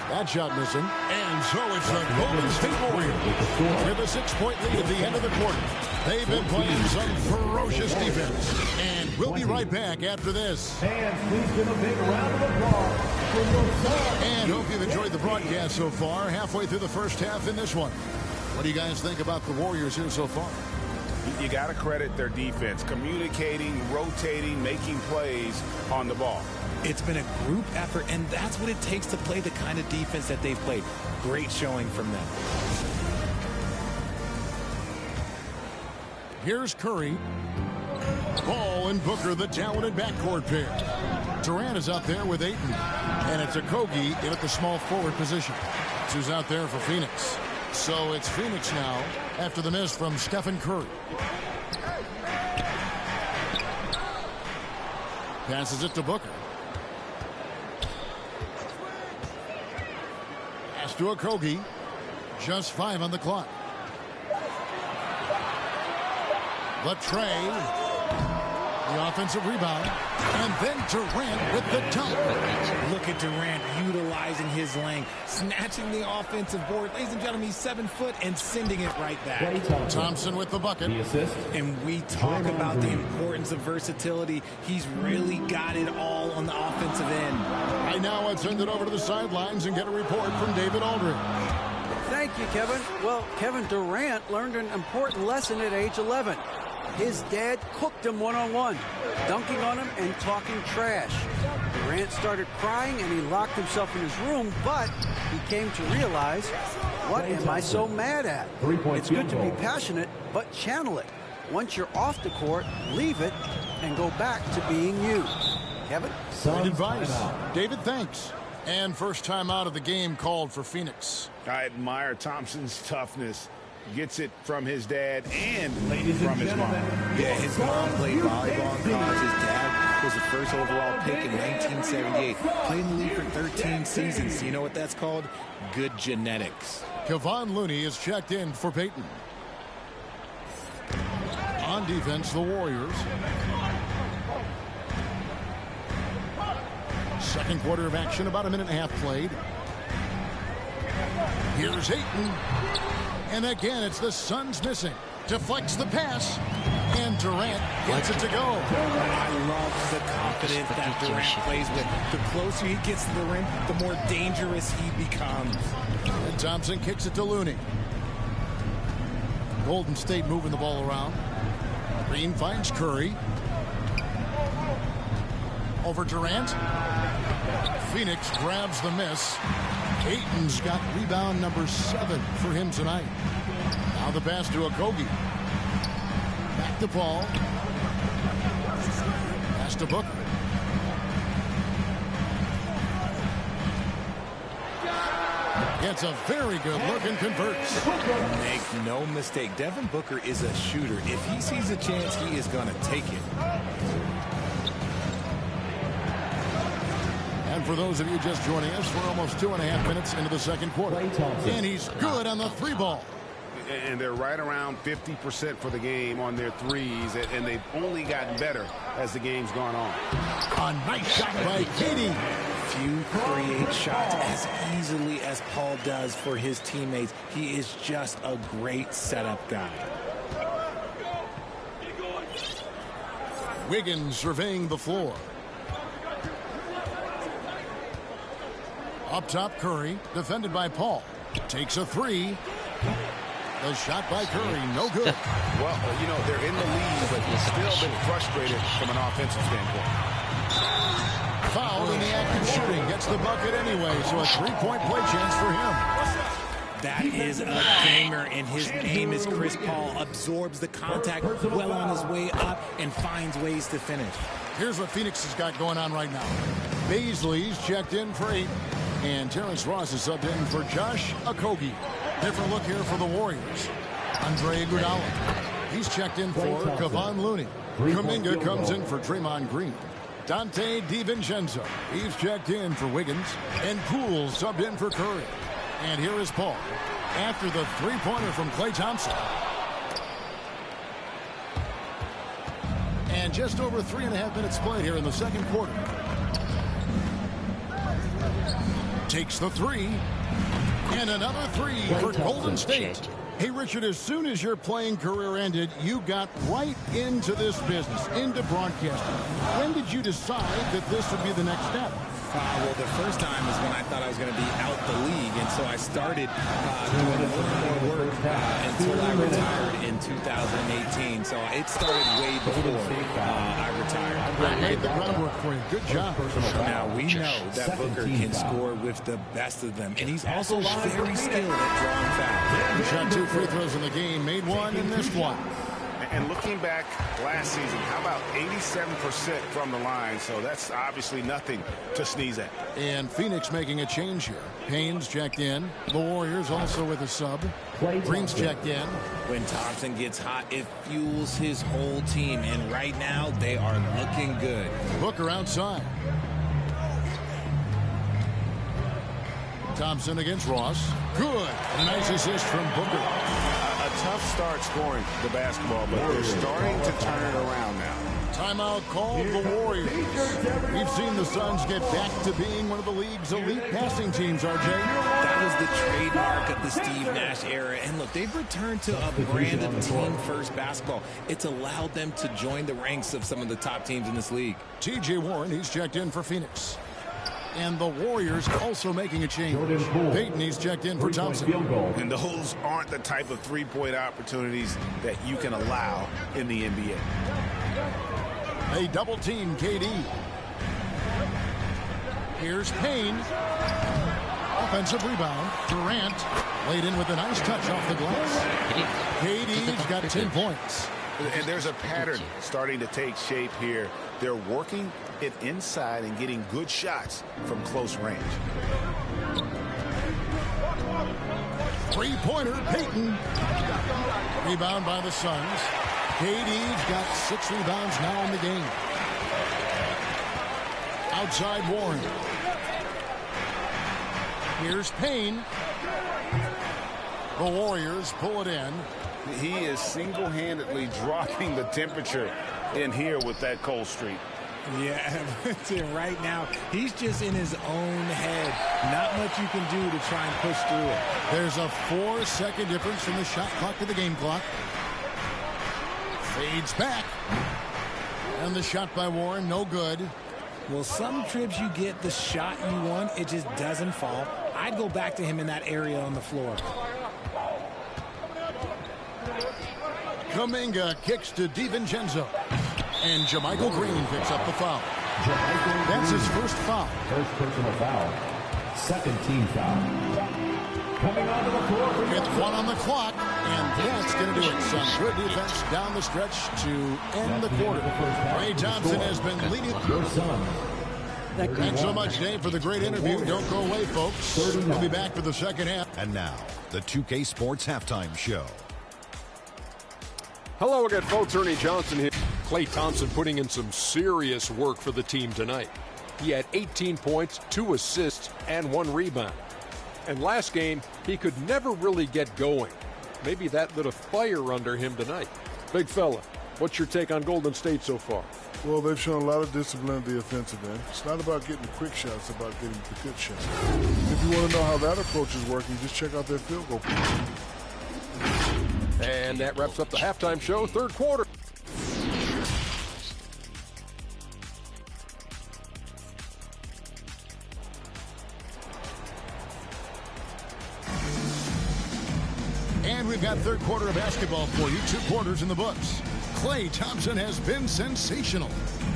That shot missing. And so it's the Golden State Warriors with a 6-point lead at the end of the quarter. They've been playing some ferocious defense. And we'll be right back after this.
And please give a big round of applause for your son.
And hope you've enjoyed the broadcast so far. Halfway through the first half in this one. What do you guys think about the Warriors here so far?
You got to credit their defense. Communicating, rotating, making plays on the ball.
It's been a group effort, and that's what it takes to play the kind of defense that they've played. Great showing from them.
Here's Curry. Ball and Booker, the talented backcourt pair. Durant is out there with Ayton. And it's Okogie in at the small forward position. That's who's out there for Phoenix. So it's Phoenix now after the miss from Stephen Curry. Passes it to Booker. Pass to Okogie. Just 5 on the clock. The tray. The offensive rebound. And then Durant with the dunk.
Look at Durant utilizing his length, snatching the offensive board. Ladies and gentlemen, he's 7 foot and sending it right back.
Thompson with the bucket.
And we talk about the importance of versatility. He's really got it all on the offensive end.
Right now, let's send it over to the sidelines and get a report from David Aldridge.
Thank you, Kevin. Well, Kevin Durant learned an important lesson at age 11. His dad cooked him one-on-one, dunking on him and talking trash. Durant started crying and he locked himself in his room, but he came to realize, what am I so mad at? It's good to be passionate, but channel it. Once you're off the court, leave it and go back to being you. Kevin?
Great advice. David, thanks. And first time out of the game called for Phoenix.
I admire Thompson's toughness. Gets it from his dad and from his mom.
Yeah, his mom played volleyball in college. His dad was the first overall pick in 1978. Played in the league for 13 seasons. You know what that's called? Good genetics.
Kevon Looney is checked in for Peyton. On defense, the Warriors. Second quarter of action, about a minute and a half played. Here's Ayton. And again, it's the Suns missing. Deflects the pass. And Durant gets it to go.
I love the confidence that Durant plays with. The closer he gets to the rim, the more dangerous he becomes.
And Thompson kicks it to Looney. Golden State moving the ball around. Green finds Curry. Over Durant. Phoenix grabs the miss. Ayton's got rebound number 7 for him tonight. Now the pass to Okogie. Back to Paul. Pass to Booker. Gets a very good look and converts.
Make no mistake, Devin Booker is a shooter. If he sees a chance, he is going to take it.
And for those of you just joining us, we're almost 2.5 minutes into the second quarter. And he's good on the 3 ball.
And they're right around 50% for the game on their threes, and they've only gotten better as the game's gone on.
A nice shot by Katie.
Few create shots as easily as Paul does for his teammates. He is just a great setup guy.
Wiggins surveying the floor. Up top, Curry, defended by Paul. Takes a 3. The shot by Curry, no good.
Well, you know, they're in the lead, but they've still been frustrated from an offensive standpoint.
Fouled in the act of shooting. Gets the bucket anyway, so a 3-point play chance for him.
That is a gamer, and his name is Chris Paul. Absorbs the contact well on his way up and finds ways to finish.
Here's what Phoenix has got going on right now. Baisley's checked in for 8. And Terrence Ross is subbed in for Josh Okogie. Different look here for the Warriors. Andre Iguodala. He's checked in for Kevon Looney. Kuminga comes in for Draymond Green. Dante DiVincenzo. He's checked in for Wiggins. And Poole subbed in for Curry. And here is Paul after the 3-pointer from Klay Thompson. And just over 3.5 minutes played here in the second quarter. Takes the 3. And another 3 for Golden State. Hey, Richard, as soon as your playing career ended, you got right into this business, into broadcasting. When did you decide that this would be the next step?
Well, the first time was when I thought I was going to be out the league, and so I started doing a little more work until I retired in 2018. So it started way before I retired.
I laid the groundwork for you. Good job.
Now, we know that Booker can score with the best of them, and he's also very skilled at drawing fouls.
He shot 2 free throws in the game, made 1 and missed 1.
And looking back last season, how about 87% from the line? So that's obviously nothing to sneeze at.
And Phoenix making a change here. Payne's checked in. The Warriors also with a sub. Green's checked in.
When Thompson gets hot, it fuels his whole team. And right now, they are looking good.
Booker outside. Thompson against Ross. Good. A nice assist from Booker.
A tough start scoring the basketball, but they're starting to turn it around now.
Timeout called the Warriors. We've seen the Suns get back to being one of the league's elite passing teams, RJ.
That was the trademark of the Steve Nash era. And look, they've returned to a brand of team-first basketball. It's allowed them to join the ranks of some of the top teams in this league.
T.J. Warren, he's checked in for Phoenix. And the Warriors also making a change. Payton, he's checked in for Thompson.
And those aren't the type of three-point opportunities that you can allow in the NBA.
They double team KD. Here's Payne. Offensive rebound. Durant laid in with a nice touch off the glass. KD's got 10 points.
And there's a pattern starting to take shape here. They're working it inside and getting good shots from close range.
Three-pointer, Payton. Rebound by the Suns. KD's got 6 rebounds now in the game. Outside Warren. Here's Payne. The Warriors pull it in.
He is single-handedly dropping the temperature in here with that cold streak.
Yeah, right now, he's just in his own head. Not much you can do to try and push through it.
There's a 4-second difference from the shot clock to the game clock. Fades back. And the shot by Warren, no good.
Well, some trips you get the shot you want, it just doesn't fall. I'd go back to him in that area on the floor.
Kuminga kicks to DiVincenzo. And JaMychal Green picks up the foul. That's his first foul.
First personal foul. Second team foul. Coming onto the floor.
With 1 on the clock, and that's going to do it. Some good defense down the stretch to end the quarter. Ray Thompson has been leading. Thanks so much, Dave, for the great interview. Don't go away, folks. We'll be back for the second half.
And now, the 2K Sports Halftime Show.
Hello again, folks. Ernie Johnson here. Klay Thompson putting in some serious work for the team tonight. He had 18 points, 2 assists, and 1 rebound. And last game, he could never really get going. Maybe that lit a fire under him tonight. Big fella, what's your take on Golden State so far?
Well, they've shown a lot of discipline at the offensive end. It's not about getting the quick shots, it's about getting the good shots. If you want to know how that approach is working, just check out their field goal.
And that wraps up the halftime show, third quarter.
And we've got third quarter of basketball for you. 2 quarters in the books. Klay Thompson has been sensational.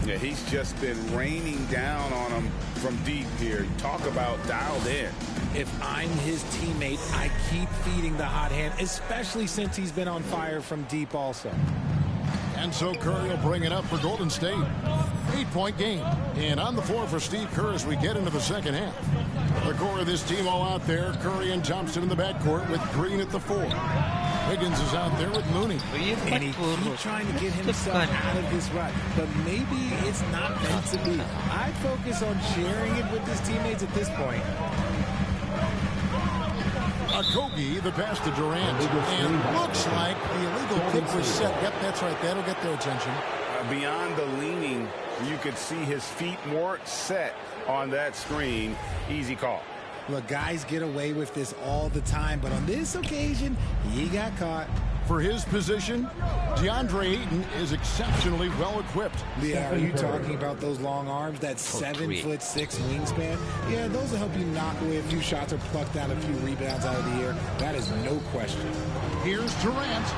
Yeah, he's just been raining down on him from deep here. Talk about dialed in.
If I'm his teammate, I keep feeding the hot hand, especially since he's been on fire from deep also.
And so Curry will bring it up for Golden State. 8-point game. And on the floor for Steve Kerr as we get into the second half. The core of this team all out there. Curry and Thompson in the backcourt with Green at the 4. Wiggins is out there with Mooney.
And he keeps trying to get himself out of this rut, but maybe it's not meant to be. I focus on sharing it with his teammates at this point.
Okogie, the pass to Durant. And looks like the illegal kick was set. Yep, that's right. That'll get their attention.
Beyond the leaning, you could see his feet more set on that screen. Easy call.
Look, guys get away with this all the time, but on this occasion, he got caught.
For his position, DeAndre Ayton is exceptionally well equipped.
Yeah, are you talking about those long arms, that 7'6" wingspan? Yeah, those will help you knock away a few shots or pluck down a few rebounds out of the air. That is no question.
Here's Durant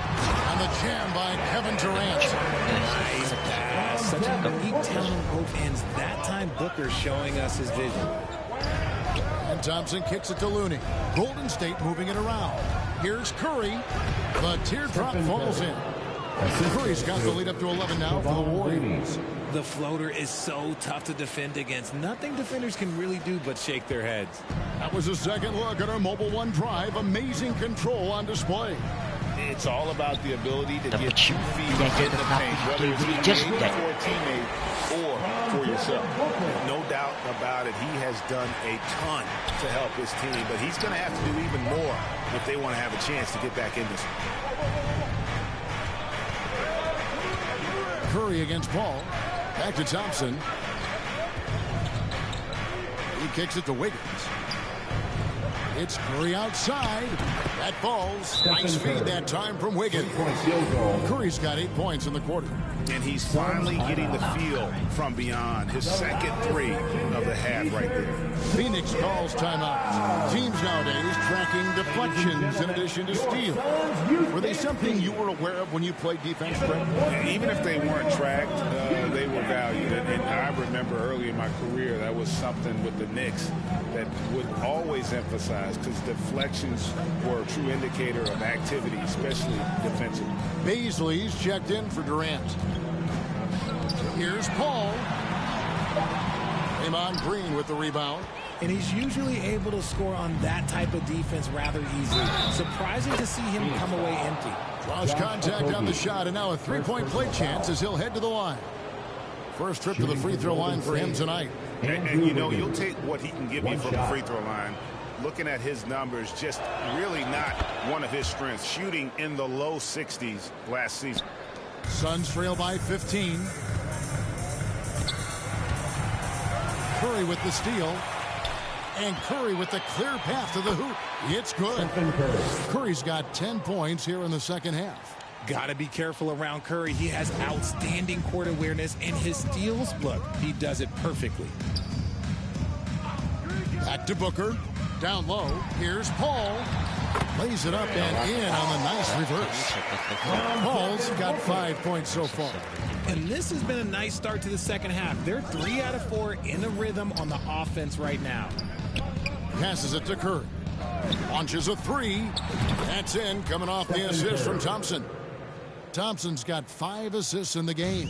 on the jam by Kevin Durant.
Nice pass. Such a unique talent on both ends. That time, Booker showing us his vision.
And Thompson kicks it to Looney. Golden State moving it around. Here's Curry. The teardrop falls in. Curry's got the lead up to 11 now for the Warriors.
The floater is so tough to defend against. Nothing defenders can really do but shake their heads.
That was a second look at our Mobile One drive. Amazing control on display.
It's all about the ability to get 2 feet in the paint, whether it's for a teammate or for yourself. No doubt about it, he has done a ton to help his team, but he's going to have to do even more if they want to have a chance to get back in this.
Curry against Paul. Back to Thompson. He kicks it to Wiggins. It's Curry outside. That falls. Nice feed that time from Wiggins. Curry's got 8 points in the quarter.
And he's finally getting the feel from beyond. His second 3 of the half right there.
Phoenix calls timeout. Teams nowadays tracking deflections in addition to steals. Were they something you were aware of when you played defense, Brent?
Even if they weren't tracked, they were valued. And I remember early in my career, that was something with the Knicks that would always emphasize, because deflections were a true indicator of activity, especially defensively.
Baisley's checked in for Durant. Here's Paul. Draymond Green with the rebound.
And he's usually able to score on that type of defense rather easily. Surprising to see him come away empty.
Draws contact on the shot, and now a 3-point play chance as he'll head to the line. First trip to the free throw line for him tonight.
And you know, you'll take what he can give you from the free throw line. Looking at his numbers, just really not one of his strengths. Shooting in the low 60s last season.
Suns trail by 15. Curry with the steal. And Curry with the clear path to the hoop. It's good. Curry's got 10 points here in the second half.
Got to be careful around Curry. He has outstanding court awareness, and his steals, look, he does it perfectly.
Back to Booker. Down low. Here's Paul. Lays it up and in on the nice reverse. Paul's got 5 points so far.
And this has been a nice start to the second half. They're 3 out of 4 in a rhythm on the offense right now.
Passes it to Curry. Launches a 3. That's in, coming off the assist from Thompson. Thompson's got 5 assists in the game.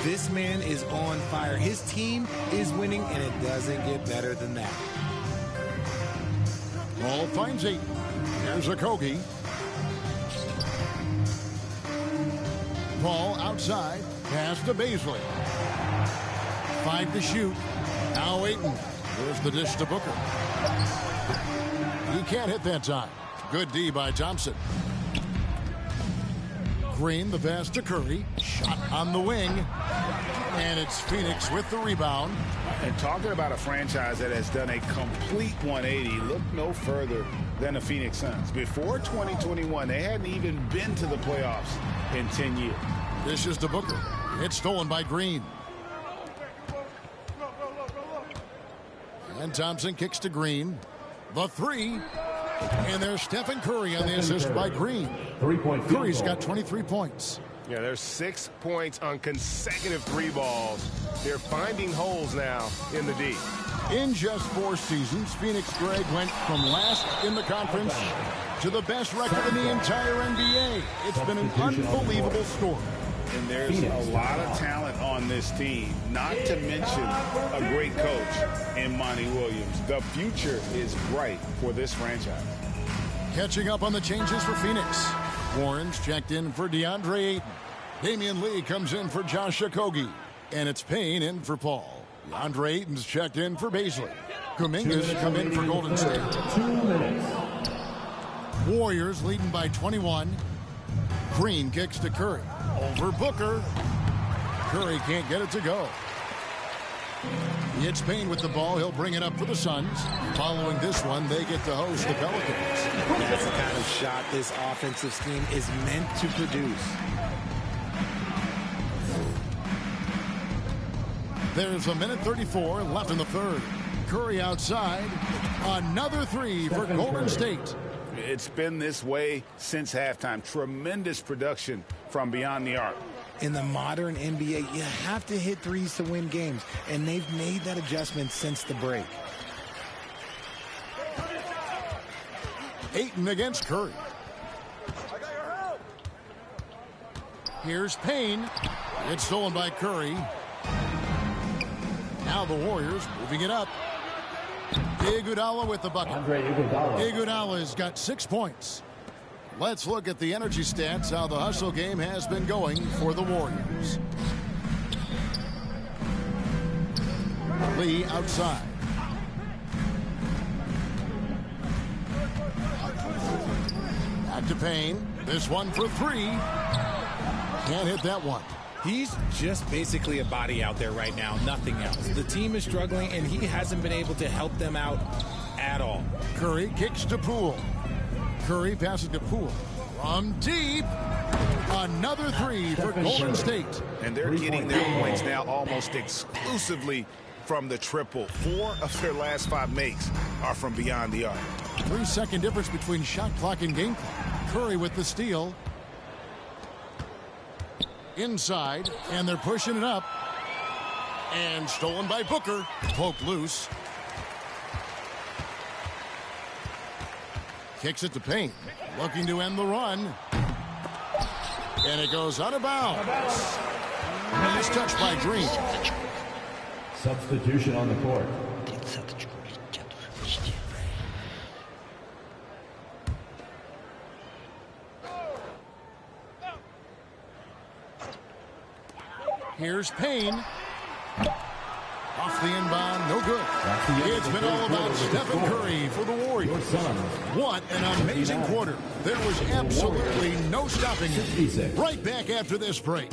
This man is on fire. His team is winning, and it doesn't get better than that.
Paul finds 8. Here's Okogie. Paul outside. Pass to Baisley. 5 to shoot. Now Ayton. Here's the dish to Booker. He can't hit that time. Good D by Thompson. Green, the pass to Curry. Shot on the wing. And it's Phoenix with the rebound.
And talking about a franchise that has done a complete 180, look no further than the Phoenix Suns. Before 2021, they hadn't even been to the playoffs in 10 years.
This is to Booker. It's stolen by Green. And Thompson kicks to Green. The 3. And there's Stephen Curry on the assist by Green. Curry's got 23 points.
Yeah, there's 6 points on consecutive 3 balls. They're finding holes now in the D.
In just 4 seasons, Phoenix Greg went from last in the conference to the best record in the entire NBA. It's been an unbelievable story.
And there's a lot of talent on this team, not to mention a great coach in Monty Williams. The future is bright for this franchise.
Catching up on the changes for Phoenix. Warren's checked in for DeAndre Ayton. Damian Lee comes in for Josh Okogie. And it's Payne in for Paul. DeAndre Ayton's checked in for Baisley. Kuminga's come in for Golden State.
2 minutes.
Warriors leading by 21. Green kicks to Curry. Over Booker. Curry can't get it to go. It's Payne with the ball. He'll bring it up for the Suns. Following this one, they get to host the Pelicans.
That's the kind of shot this offensive scheme is meant to produce.
There's 1:34 left in the third. Curry outside. Another 3 for Golden State.
It's been this way since halftime. Tremendous production from beyond the arc.
In the modern NBA, you have to hit threes to win games, and they've made that adjustment since the break.
Ayton against Curry. Here's Payne. It's stolen by Curry. Now the Warriors moving it up. Iguodala with the bucket. Iguodala's got 6 points. Let's look at the energy stats, how the hustle game has been going for the Warriors. Lee outside. Back to Payne. This one for 3. Can't hit that one.
He's just basically a body out there right now, nothing else. The team is struggling, and he hasn't been able to help them out at all.
Curry kicks to Poole. Curry passes to Poole. From deep. Another 3 for Golden State.
And they're getting their points now almost exclusively from the triple. 4 of their last 5 makes are from beyond the arc.
3-second difference between shot clock and game clock. Curry with the steal. Inside, and they're pushing it up. And stolen by Booker. Poked loose. Kicks it to Payne. Looking to end the run. And it goes out of bounds. Nice touch by Green.
Substitution on the court.
Here's Payne. Off the inbound, no good. It's been all about Stephen Curry for the Warriors. What an amazing quarter. There was absolutely no stopping it. Right back after this break.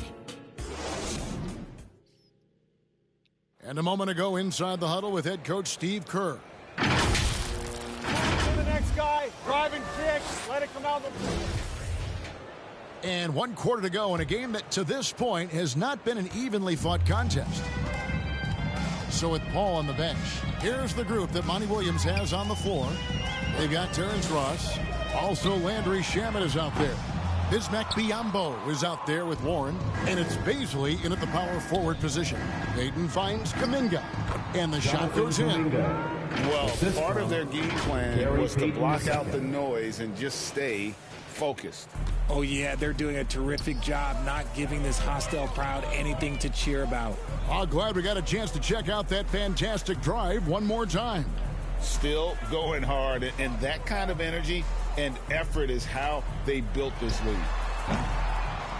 And a moment ago inside the huddle with head coach Steve Kerr.
To the next guy, drive and kick, let it come out.
And 1 quarter to go in a game that to this point has not been an evenly fought contest. So with Paul on the bench, here's the group that Monty Williams has on the floor. They've got Terrence Ross. Also Landry Shamet is out there. Bismack Biyombo is out there with Warren. And it's Baisley in at the power forward position. Payton finds Kuminga. And the shot goes in.
Well, part of their game plan was to block out the noise and just stay focused.
Oh, yeah, they're doing a terrific job not giving this hostile crowd anything to cheer about.
I'm glad we got a chance to check out that fantastic drive one more time.
Still going hard, and that kind of energy and effort is how they built this lead.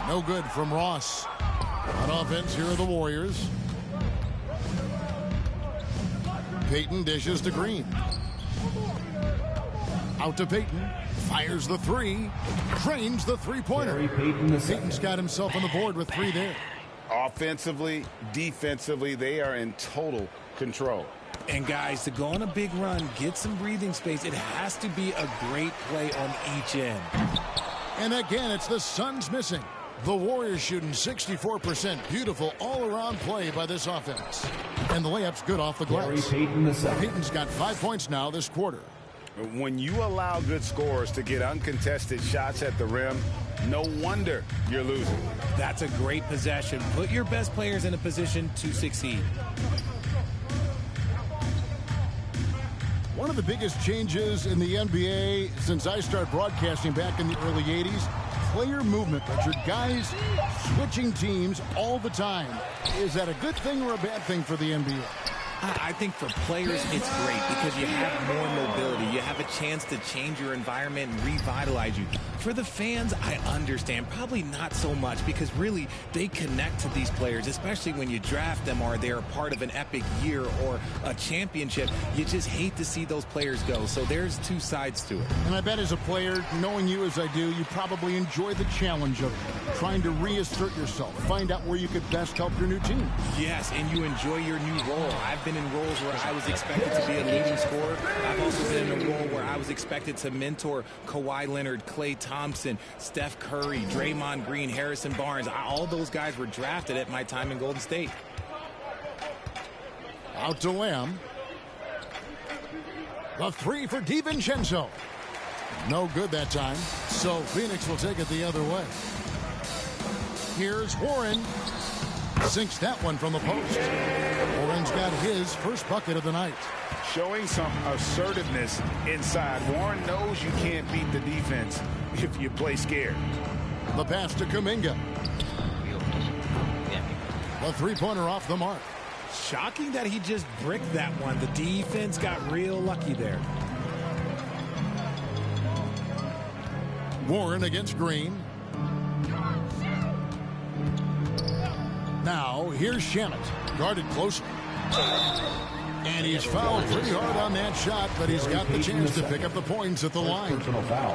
No good from Ross. On offense, here are the Warriors. Payton dishes to Green. Out to Payton. Fires the 3. Drains the 3-pointer. Payton's got himself on the board with 3 there.
Offensively, defensively, they are in total control.
And guys, to go on a big run, get some breathing space, it has to be a great play on each end.
And again, it's the Suns missing. The Warriors shooting 64%. Beautiful all-around play by this offense. And the layup's good off the glass. Payton's got 5 points now this quarter.
When you allow good scorers to get uncontested shots at the rim, no wonder you're losing.
That's a great possession. Put your best players in a position to succeed.
One of the biggest changes in the NBA since I started broadcasting back in the early 80s, player movement, Richard. Guys switching teams all the time. Is that a good thing or a bad thing for the NBA?
I think for players, it's great because you have more mobility. You have a chance to change your environment and revitalize you. For the fans, I understand. Probably not so much because really they connect to these players, especially when you draft them or they're a part of an epic year or a championship. You just hate to see those players go. So there's 2 sides to it.
And I bet as a player, knowing you as I do, you probably enjoy the challenge of it. Trying to reassert yourself. Find out where you could best help your new team.
Yes, and you enjoy your new role. I've been in roles where I was expected to be a leading scorer. I've also been in a role where I was expected to mentor Kawhi Leonard, Klay Thompson, Steph Curry, Draymond Green, Harrison Barnes. All those guys were drafted at my time in Golden State.
Out to Lamb. The 3 for DiVincenzo. No good that time. So Phoenix will take it the other way. Here's Warren. Sinks that one from the post. Warren's got his first bucket of the night.
Showing some assertiveness inside. Warren knows you can't beat the defense if you play scared.
The pass to Kuminga. The three-pointer off the mark.
Shocking that he just bricked that one. The defense got real lucky there.
Warren against Green. Now, here's Shamit, guarded closely. And he's fouled pretty hard on that shot, but he's got the chance to pick up the points at the line.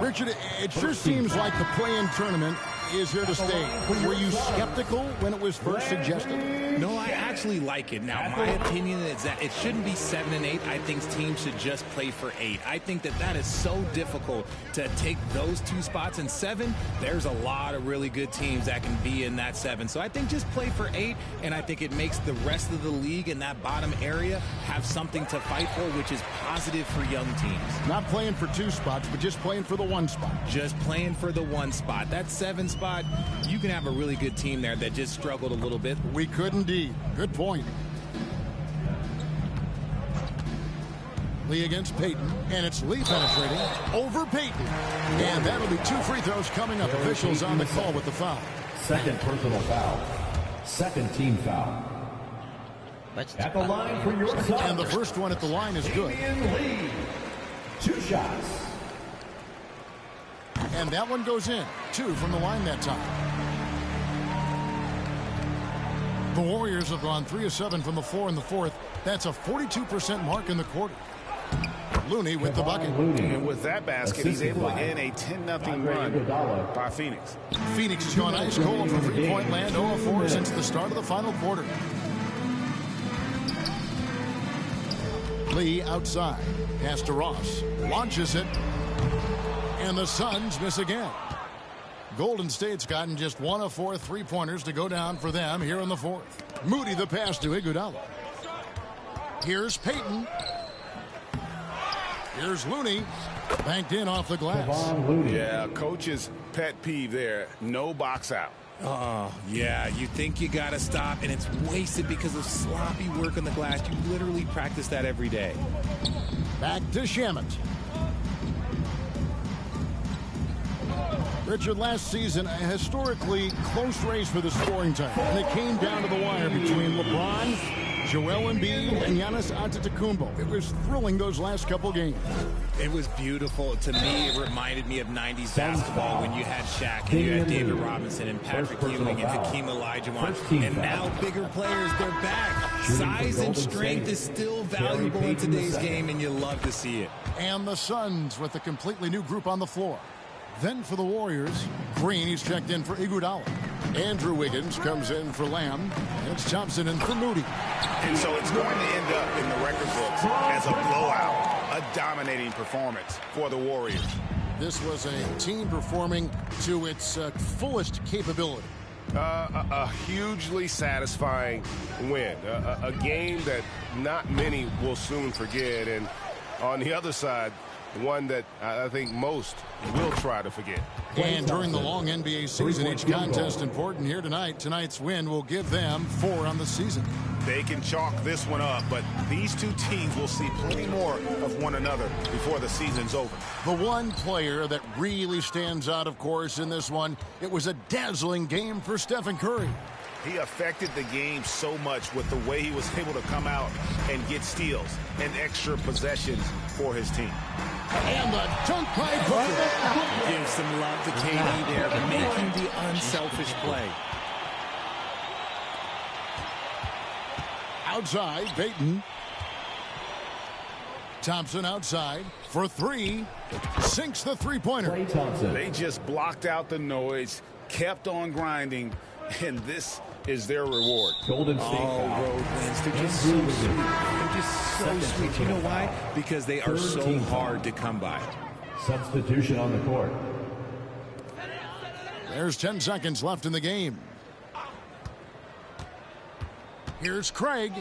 Richard, it sure seems like the play-in tournament is here to stay. Were you skeptical when it was first suggested?
No, I actually like it. Now, my opinion is that it shouldn't be 7 and 8. I think teams should just play for 8. I think that is so difficult to take those 2 spots. In 7, there's a lot of really good teams that can be in that 7. So I think just play for 8, and I think it makes the rest of the league in that bottom area have something to fight for, which is positive for young teams.
Not playing for 2 spots, but just playing for the 1 spot.
Just playing for the 1 spot. That 7 spot, you can have a really good team there that just struggled a little bit.
We could indeed. Good point. Lee against Payton, and it's Lee penetrating over Payton. And that'll be 2 free throws coming up. Officials on the call with the foul.
Second personal foul. Second team foul. At the line for your side.
And the first one at the line is good.
Lee. 2 shots.
And that one goes in. 2 from the line that time. The Warriors have gone 3 of 7 from the floor in the fourth. That's a 42% mark in the quarter. Looney with the bucket.
And with that basket, he's able to end a 10-0 run by Phoenix.
Phoenix has gone ice cold from three-point land, 0 of 4 since the start of the final quarter. Lee outside. Pass to Ross. Launches it. And the Suns miss again. Golden State's gotten just 1 of 4 three-pointers to go down for them here in the fourth. Moody the pass to Iguodala. Here's Payton. Here's Looney. Banked in off the glass.
Yeah, coach's pet peeve there. No box out.
Oh, yeah, you think you got to stop, and it's wasted because of sloppy work on the glass. You literally practice that every day.
Back to Shamit. Richard, last season, a historically close race for the scoring title. And it came down to the wire between LeBron, Joel Embiid, and Giannis Antetokounmpo. It was thrilling those last couple games.
It was beautiful. To me, it reminded me of 90s basketball when you had Shaq and you had David Robinson and Patrick Ewing and Hakeem Olajuwon. And now bigger players, they're back. Size and strength is still valuable in today's game, and you love to see it.
And the Suns with a completely new group on the floor. Then for the Warriors, Green, he's checked in for Iguodala. Andrew Wiggins comes in for Lamb. And it's Thompson in for Moody.
And so it's going to end up in the record books as a blowout, a dominating performance for the Warriors.
This was a team performing to its fullest capability.
A hugely satisfying win. A game that not many will soon forget. And on the other side, one that I think most will try to forget.
And during the long NBA season, each contest important here tonight. Tonight's win will give them 4 on the season.
They can chalk this one up, but these 2 teams will see plenty more of one another before the season's over.
The one player that really stands out, of course, in this one, it was a dazzling game for Stephen Curry.
He affected the game so much with the way he was able to come out and get steals and extra possessions for his team.
And the dunk by Booker.
Give some love to KD there, but making the unselfish play.
Outside, Payton. Thompson outside for 3. Sinks the three-pointer.
They just blocked out the noise, kept on grinding, and this is their reward.
Golden State
road wins. They're just so sweet. They're just so sweet. You know why? Because they are so hard to come by.
Substitution on the court.
There's 10 seconds left in the game. Here's Craig.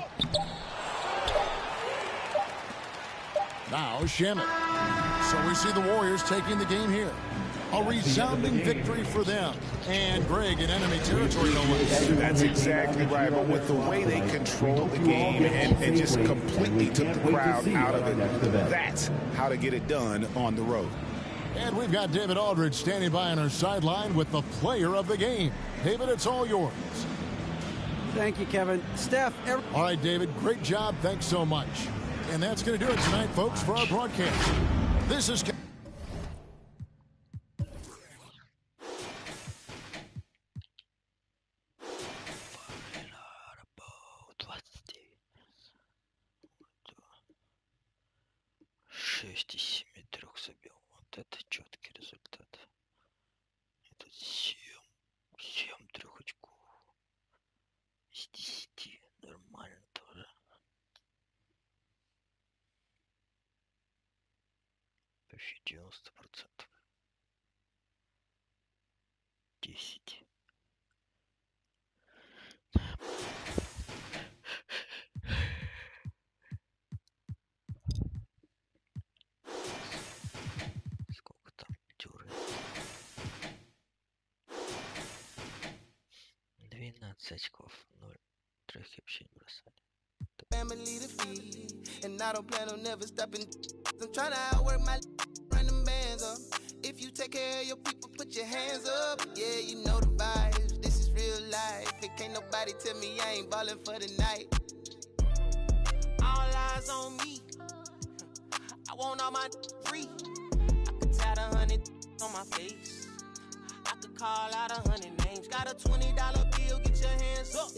Now Shamit. So we see the Warriors taking the game here. A resounding victory for them. And Greg in enemy territory, no less.
That's exactly right. But with the way they controlled the game and just completely took the crowd out of it, that's how to get it done on the road.
And we've got David Aldridge standing by on our sideline with the player of the game. David, it's all yours.
Thank you, Kevin. Steph.
All right, David, great job. Thanks so much. And that's going to do it tonight, folks, for our broadcast. This is...
Почти 90%. 10. Сколько там тюры? 12 очков. 0. 3 вообще не бросали.
Family to feed, and I don't plan on never stopping. I'm trying to outwork my run them bands up. If you take care of your people, put your hands up. Yeah, you know the vibes. This is real life. It can't nobody tell me I ain't ballin' for the night. All eyes on me. I want all my free. I could tat 100 on my face. I could call out 100 names. Got a $20 bill, get your hands up.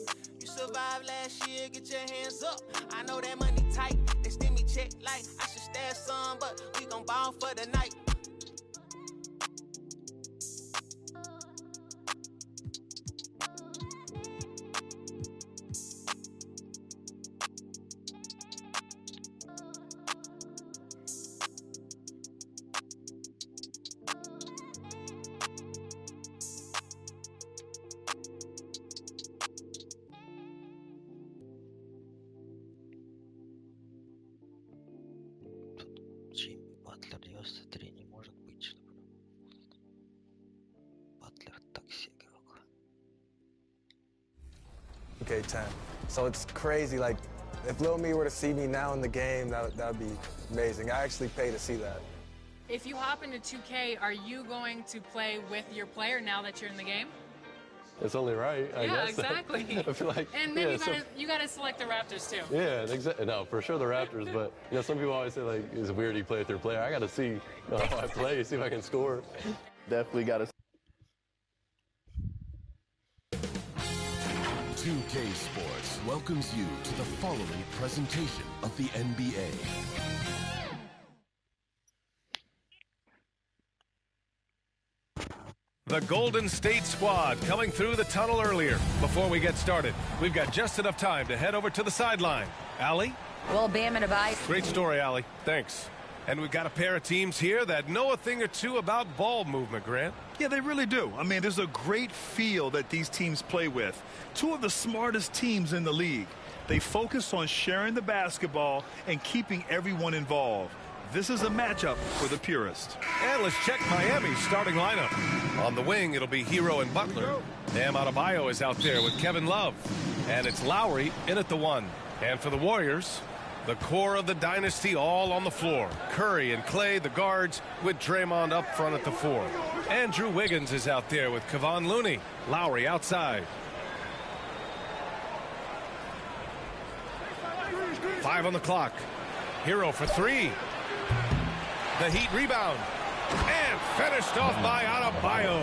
Survived last year, get your hands up. I know that money tight, they send me check like I should stash some, but we gon' ball for the night.
Батлер 93 не может быть, чтобы Батлер такси игрок.
Okay, 10. So it's crazy. Like, if Lil Me were to see me now in the game, that would be amazing. I actually pay to see that.
If you hop into 2K, are you going to play with your player now that you're in the game?
It's only right, I guess.
Yeah, exactly.
I feel like,
and then you gotta select the Raptors too.
Yeah, exactly. No, for sure the Raptors, but you know, some people always say like it's weird you play with your player. I gotta see how I play, see if I can score.
Definitely gotta.
2K Sports welcomes you to the following presentation of the NBA.
The Golden State squad coming through the tunnel earlier. Before we get started, we've got just enough time to head over to the sideline. Allie?
Well, Bam and Abai.
Great story, Allie. Thanks. And we've got a pair of teams here that know a thing or two about ball movement, Grant.
Yeah, they really do. I mean, there's a great feel that these teams play with. Two of the smartest teams in the league. They focus on sharing the basketball and keeping everyone involved. This is a matchup for the purist.
And let's check Miami's starting lineup. On the wing, it'll be Hero and Butler. Bam Adebayo is out there with Kevin Love. And it's Lowry in at the 1. And for the Warriors, the core of the dynasty all on the floor. Curry and Clay, the guards, with Draymond up front at the 4. Andrew Wiggins is out there with Kevon Looney. Lowry outside. 5 on the clock. Hero for 3. The Heat rebound. And finished off by Adebayo.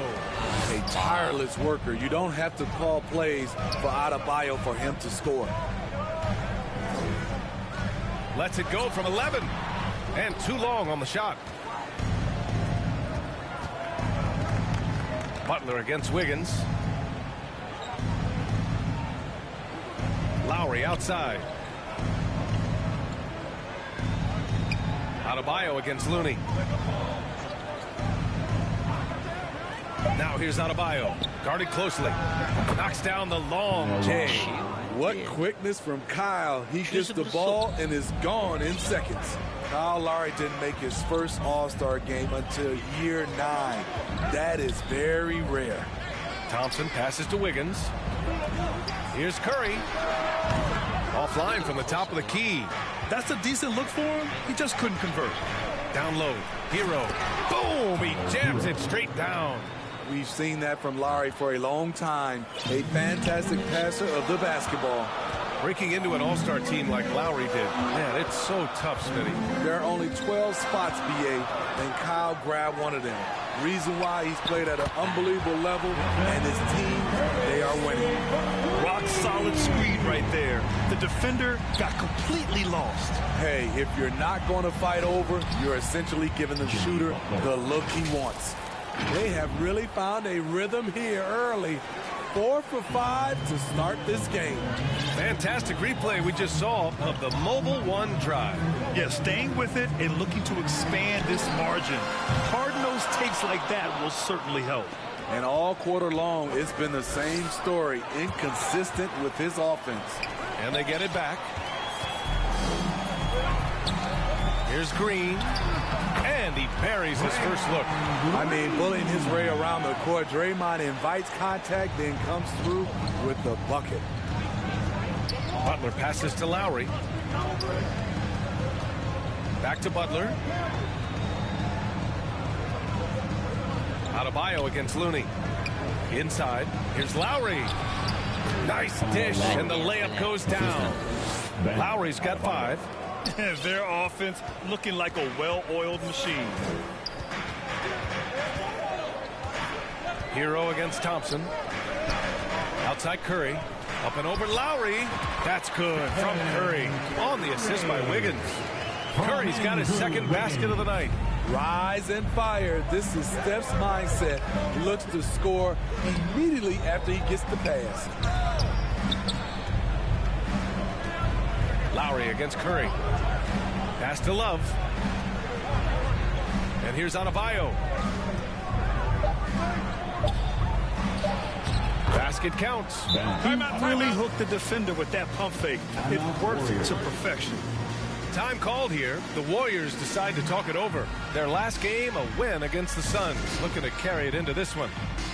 A tireless worker. You don't have to call plays for Adebayo for him to score.
Lets it go from 11. And too long on the shot. Butler against Wiggins. Lowry outside. Adebayo against Looney. Now here's Adebayo. Guarded closely. Knocks down the long J.
What quickness from Kyle. He gets the ball and is gone in seconds. Kyle Lowry didn't make his first All-Star game until year 9. That is very rare.
Thompson passes to Wiggins. Here's Curry. Offline from the top of the key.
That's a decent look for him. He just couldn't convert.
Down low. Hero. Boom! He jams it straight down.
We've seen that from Lowry for a long time. A fantastic passer of the basketball.
Breaking into an all-star team like Lowry did. Man, it's so tough, Smitty.
There are only 12 spots, BA, and Kyle grabbed one of them. Reason why he's played at an unbelievable level, and his team, they are winning.
Rock solid screen right there. The defender got completely lost.
Hey, if you're not going to fight over, you're essentially giving the shooter the look he wants. They have really found a rhythm here early. 4 for 5 to start this game.
Fantastic replay we just saw of the Mobile One drive.
Yeah, staying with it and looking to expand this margin. Hard-nosed takes like that will certainly help.
And all quarter long, it's been the same story, inconsistent with his offense.
And they get it back. Here's Green. And he buries his first look.
I mean, bullying his way around the court. Draymond invites contact, then comes through with the bucket.
Butler passes to Lowry. Back to Butler. Adebayo against Looney. Inside. Here's Lowry. Nice dish, and the layup goes down. Lowry's got 5.
Their offense looking like a well-oiled machine.
Hero against Thompson. Outside Curry. Up and over Lowry. That's good from Curry. On the assist by Wiggins. Curry's got his second basket of the night.
Rise and fire. This is Steph's mindset. He looks to score immediately after he gets the pass.
Lowry against Curry. Pass to Love. And here's Adebayo. Basket counts.
He really hooked the defender with that pump fake. It worked to perfection.
Time called here. The Warriors decide to talk it over. Their last game, a win against the Suns. Looking to carry it into this one.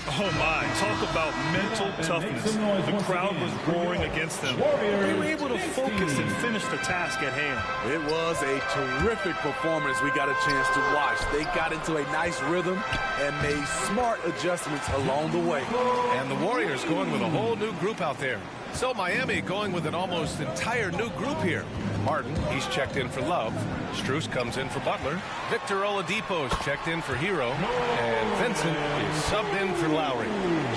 Oh my, talk about mental toughness. The crowd was roaring against them. They were able to focus and finish the task at hand.
It was a terrific performance we got a chance to watch. They got into a nice rhythm and made smart adjustments along the way.
And the Warriors going with a whole new group out there. So Miami going with an almost entire new group here. Martin, he's checked in for Love. Strus comes in for Butler. Victor Oladipo's checked in for Hero. And Vincent is subbed in for Lowry.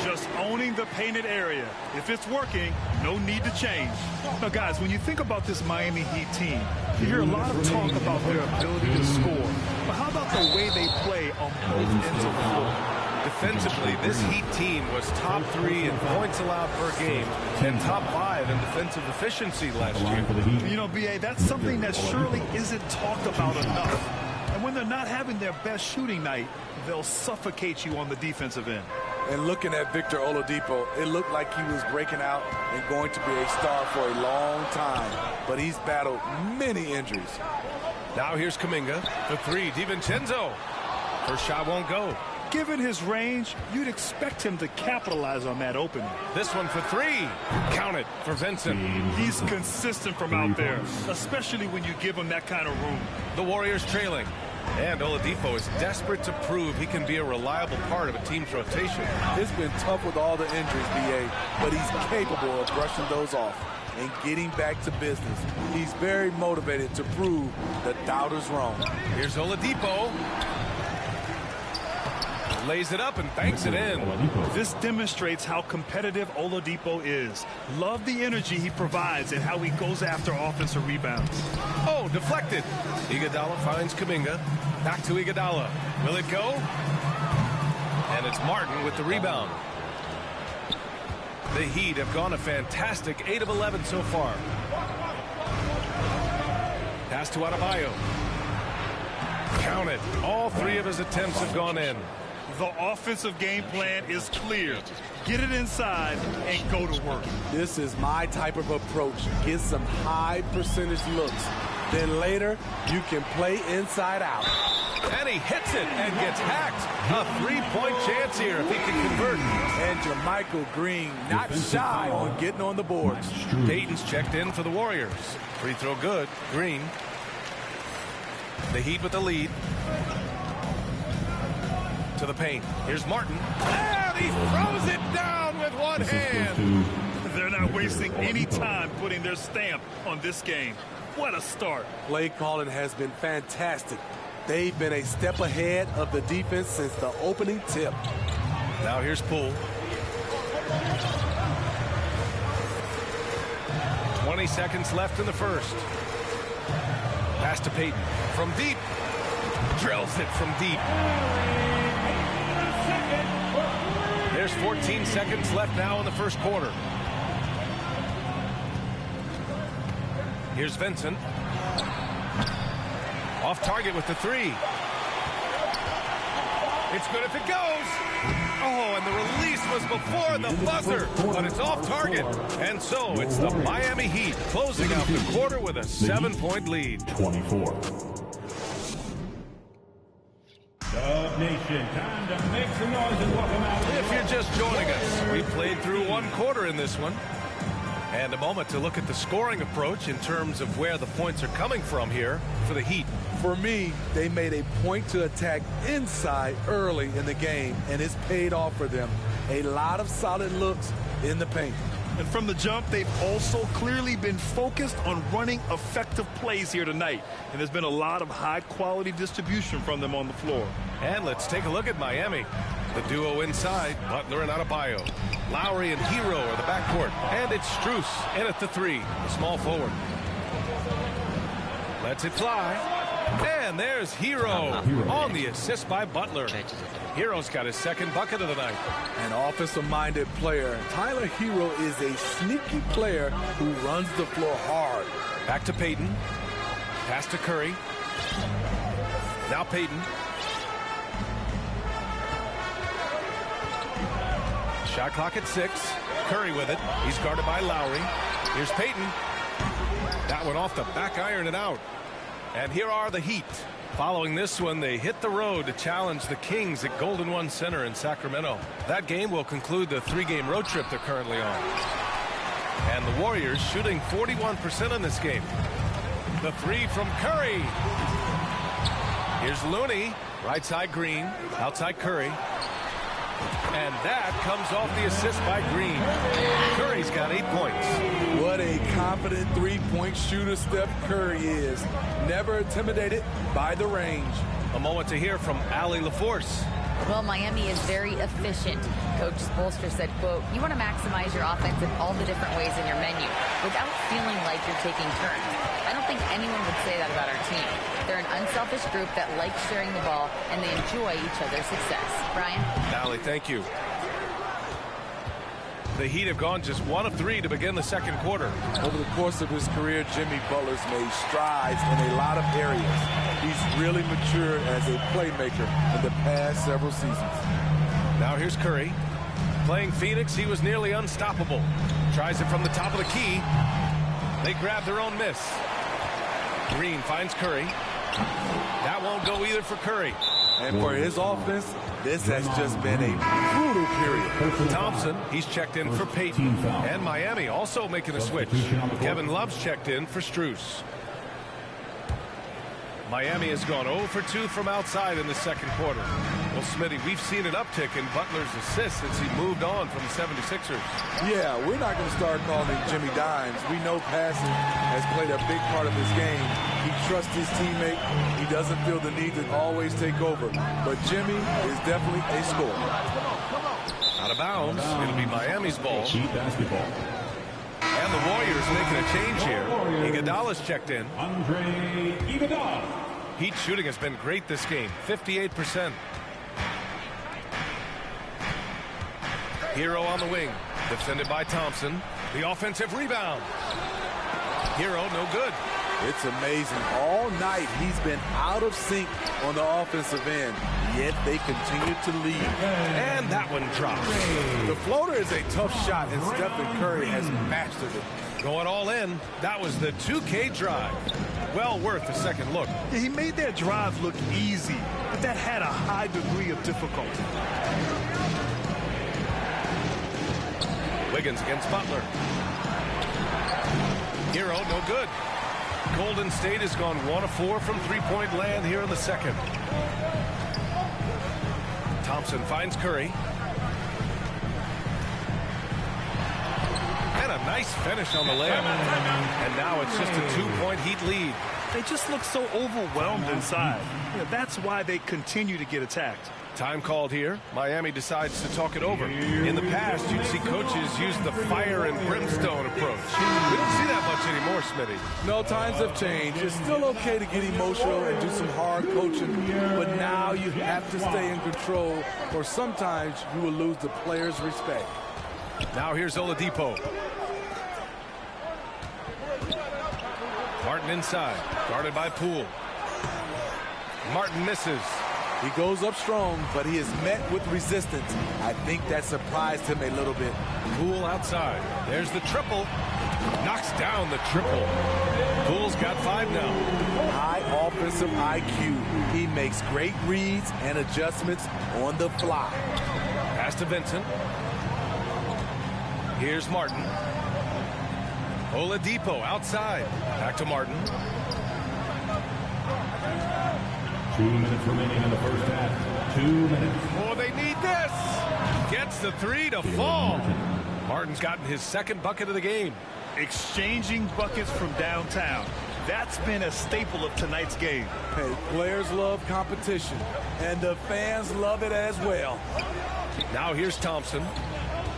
Just owning the painted area. If it's working, no need to change. Now, guys, when you think about this Miami Heat team, you hear a lot of talk about their ability to score. But how about the way they play on both ends of the floor?
Defensively, this Heat team was top 3 in points allowed per game and top 5 in defensive efficiency last year.
You know, B.A., that's something that surely isn't talked about enough. And when they're not having their best shooting night, they'll suffocate you on the defensive end.
And looking at Victor Oladipo, it looked like he was breaking out and going to be a star for a long time. But he's battled many injuries.
Now here's Kuminga. The 3, DiVincenzo. First shot won't go.
Given his range, you'd expect him to capitalize on that opening.
This one for 3. Count it for Vincent.
He's consistent from out there, especially when you give him that kind of room.
The Warriors trailing. And Oladipo is desperate to prove he can be a reliable part of a team's rotation.
It's been tough with all the injuries, BA, but he's capable of brushing those off and getting back to business. He's very motivated to prove the doubters wrong.
Here's Oladipo. Lays it up and banks it in.
This demonstrates how competitive Oladipo is. Love the energy he provides and how he goes after offensive rebounds.
Oh, deflected. Iguodala finds Kuminga. Back to Iguodala. Will it go? And it's Martin with the rebound. The Heat have gone a fantastic 8 of 11 so far. Pass to Adebayo. Count it. All 3 of his attempts have gone in.
The offensive game plan is clear. Get it inside and go to work.
This is my type of approach. Get some high percentage looks. Then later, you can play inside out.
And he hits it and gets hacked. A 3-point chance here if he can convert.
And Jermichael Green not shy on getting on the boards.
Payton's checked in for the Warriors. Free throw good. Green. The Heat with the lead. To the paint. Here's Martin. and he throws it down with one hand.
They're not wasting any time putting their stamp on this game. What a start.
Play calling has been fantastic. They've been a step ahead of the defense since the opening tip.
Now here's Poole. 20 seconds left in the first. Pass to Peyton from deep. Drills it from deep. There's 14 seconds left now in the first quarter. Here's Vincent. Off target with the three. It's good if it goes. Oh, and the release was before the buzzer, but it's off target. And so it's the Miami Heat closing out the quarter with a 7-point lead.
24. Dub Nation, time to make some noise and welcome out.
If you're just joining us, we played through one quarter in this one. And a moment to look at the scoring approach in terms of where the points are coming from here for the Heat.
For me, they made a point to attack inside early in the game, and it's paid off for them. A lot of solid looks in the paint.
And from the jump, they've also clearly been focused on running effective plays here tonight. And there's been a lot of high-quality distribution from them on the floor.
And let's take a look at Miami. The duo inside, Butler and Adebayo. Lowry and Hero are the backcourt. And it's Strus in at the three, the small forward. Lets it fly. And there's Hero on the assist by Butler. Hero's got his second bucket of the night.
An offensive-minded player. Tyler Hero is a sneaky player who runs the floor hard.
Back to Peyton. Pass to Curry. Now Peyton. Shot clock at 6. Curry with it. He's guarded by Lowry. Here's Peyton. That one off the back iron and out. And here are the Heat. Following this one, they hit the road to challenge the Kings at Golden One Center in Sacramento. That game will conclude the 3-game road trip they're currently on. And the Warriors shooting 41% in this game. The three from Curry. Here's Looney. Right side Green. Outside Curry. And that comes off the assist by Green. Curry's got 8 points.
What a confident three-point shooter Steph Curry is. Never intimidated by the range.
A moment to hear from Allie LaForce.
Well, Miami is very efficient. Coach Spoelstra said, quote, you want to maximize your offense in all the different ways in your menu without feeling like you're taking turns. I don't think anyone would say that about our team. They're an unselfish group that likes sharing the ball, and they enjoy each other's success. Brian?
Allie, thank you. The Heat have gone just 1 of 3 to begin the second quarter.
Over the course of his career, Jimmy Butler's made strides in a lot of areas. He's really matured as a playmaker in the past several seasons.
Now here's Curry. Playing Phoenix, he was nearly unstoppable. Tries it from the top of the key. They grab their own miss. Green finds Curry. That won't go either for Curry.
And for his offense, this has just been a brutal period.
Thompson, he's checked in for Peyton. And Miami also making a switch. Kevin Love's checked in for Strus. Miami has gone 0 for 2 from outside in the second quarter. Well, Smitty, we've seen an uptick in Butler's assists since he moved on from the 76ers.
Yeah, we're not going to start calling him Jimmy Dimes. We know passing has played a big part of his game. He trusts his teammate. He doesn't feel the need to always take over. But Jimmy is definitely a scorer.
Out of bounds. It'll be Miami's ball. And the Warriors making a change here. Iguodala's checked in. Heat shooting has been great this game, 58%. Hero on the wing, defended by Thompson. The offensive rebound. Hero no good.
It's amazing. All night he's been out of sync on the offensive end, yet they continue to lead.
And that one drops.
The floater is a tough shot, and Stephen Curry has mastered it.
Going all in, that was the 2K drive. Well worth a second look.
Yeah, he made that drive look easy, but that had a high degree of difficulty.
Wiggins against Butler. Hero no good. Golden State has gone 1 of 4 from three-point land here in the second. Thompson finds Curry. Nice finish on the layup. And now it's just a 2-point Heat lead.
They just look so overwhelmed inside. That's why they continue to get attacked.
Time called here. Miami decides to talk it over. In the past, you'd see coaches use the fire and brimstone approach. We don't see that much anymore, Smitty.
No, times have changed. It's still okay to get emotional and do some hard coaching, but now you have to stay in control, or sometimes you will lose the players' respect.
Now here's Oladipo. Martin inside, guarded by Poole. Martin misses.
He goes up strong, but he is met with resistance. I think that surprised him a little bit.
Poole outside. There's the triple. Knocks down the triple. Poole's got 5 now.
High offensive IQ. He makes great reads and adjustments on the fly.
Pass to Vincent. Here's Martin. Oladipo outside. Back to Martin.
2 minutes remaining in the first half. 2 minutes.
Oh, they need this. Gets the 3 to fall. Martin's gotten his second bucket of the game.
Exchanging buckets from downtown. That's been a staple of tonight's game.
Hey, players love competition, and the fans love it as well.
Now here's Thompson.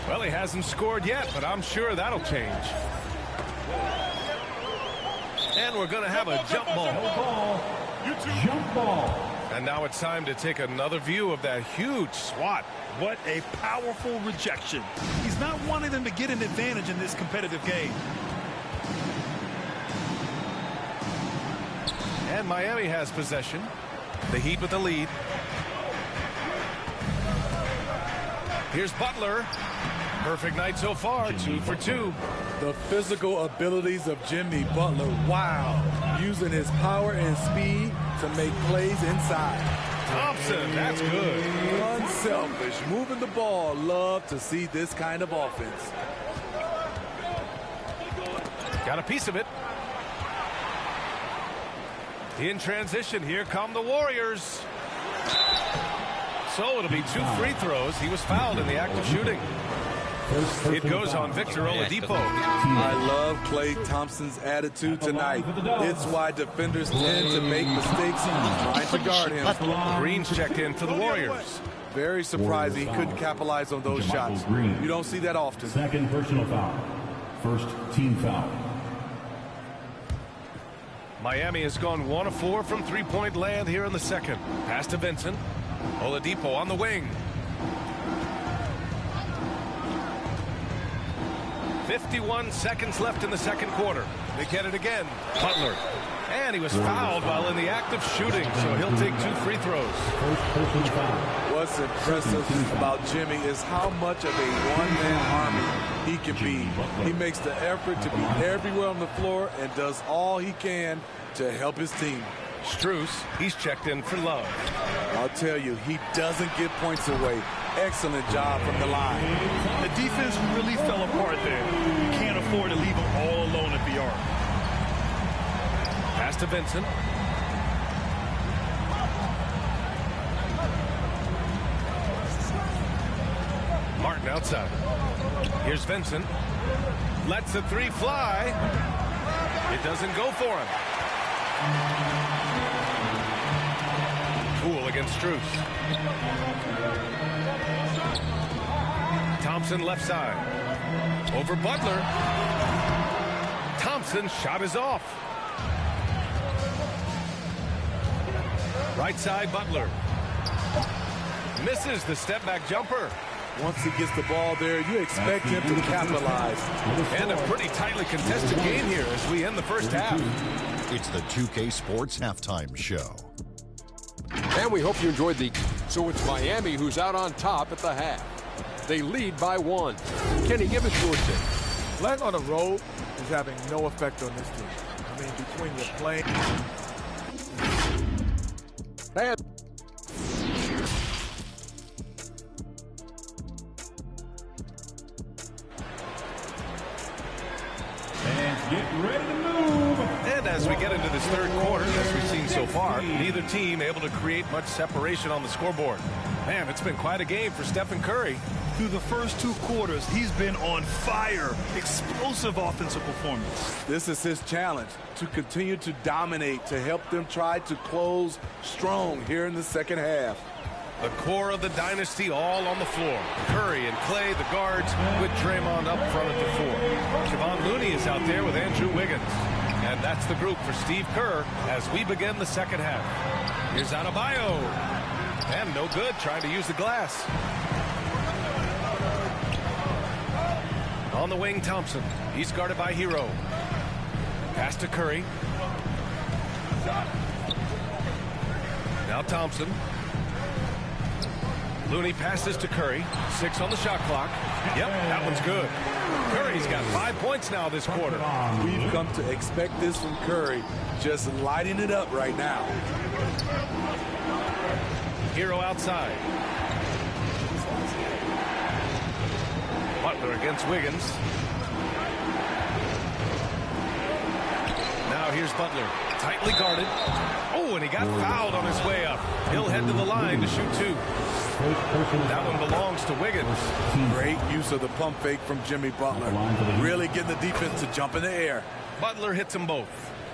Well, he hasn't scored yet, but I'm sure that'll change. And we're going to have a jump ball.
Jump ball.
And now it's time to take another view of that huge swat.
What a powerful rejection. He's not wanting them to get an advantage in this competitive game.
And Miami has possession. The Heat with the lead. Here's Butler. Perfect night so far, 2 for 2.
The physical abilities of Jimmy Butler, wow. Using his power and speed to make plays inside.
Thompson, that's good.
Unselfish, moving the ball. Love to see this kind of offense.
Got a piece of it. In transition, here come the Warriors. So it'll be 2 free throws. He was fouled in the act of shooting. It goes on Victor Oladipo.
I love Klay Thompson's attitude tonight. It's why defenders tend to make mistakes trying to guard him.
Green's checked in for the Warriors.
Very surprising he couldn't capitalize on those shots. You don't see that often.
Second personal foul. First team foul.
Miami has gone 1 of 4 from three-point land here in the second. Pass to Vincent. Oladipo on the wing. 51 seconds left in the second quarter. They get it again. Butler. And he was fouled while in the act of shooting, so he'll take 2 free throws.
What's impressive about Jimmy is how much of a one-man army he can be. He makes the effort to be everywhere on the floor and does all he can to help his team.
Strus, he's checked in for Love.
I'll tell you, he doesn't give points away. Excellent job from the line.
The defense really fell apart there. You can't afford to leave them all alone at the arc.
Pass to Vincent. Martin outside. Here's Vincent. Lets the 3 fly. It doesn't go for him. Poole against Strus. Thompson left side. Over Butler. Thompson's shot is off. Right side, Butler. Misses the step-back jumper.
Once he gets the ball there, you expect him to capitalize.
And a pretty tightly contested game here as we end the first half.
It's the 2K Sports Halftime Show.
And we hope you enjoyed the... So it's Miami who's out on top at the half. They lead by 1. Kenny, give us your take.
Playing on the road is having no effect on this team. I mean, between your playing... And
get ready to move.
And as we get into this third quarter, as we've seen so far, neither team able to create much separation on the scoreboard. Man, it's been quite a game for Stephen Curry.
Through the first 2 quarters, he's been on fire. Explosive offensive performance.
This is his challenge, to continue to dominate, to help them try to close strong here in the second half.
The core of the dynasty all on the floor. Curry and Clay, the guards, with Draymond up front at the 4. Javon Looney is out there with Andrew Wiggins. And that's the group for Steve Kerr as we begin the second half. Here's Adebayo. And no good, trying to use the glass. On the wing, Thompson. He's guarded by Hero. Pass to Curry. Now Thompson. Looney passes to Curry. 6 on the shot clock. Yep, that one's good. Curry's got 5 points now this quarter.
We've come to expect this from Curry, just lighting it up right now.
Hero outside. Butler against Wiggins. Now here's Butler. Tightly guarded. Oh, and he got fouled on his way up. He'll head to the line to shoot 2. That one belongs to Wiggins.
Great use of the pump fake from Jimmy Butler. Really getting the defense to jump in the air.
Butler hits them both.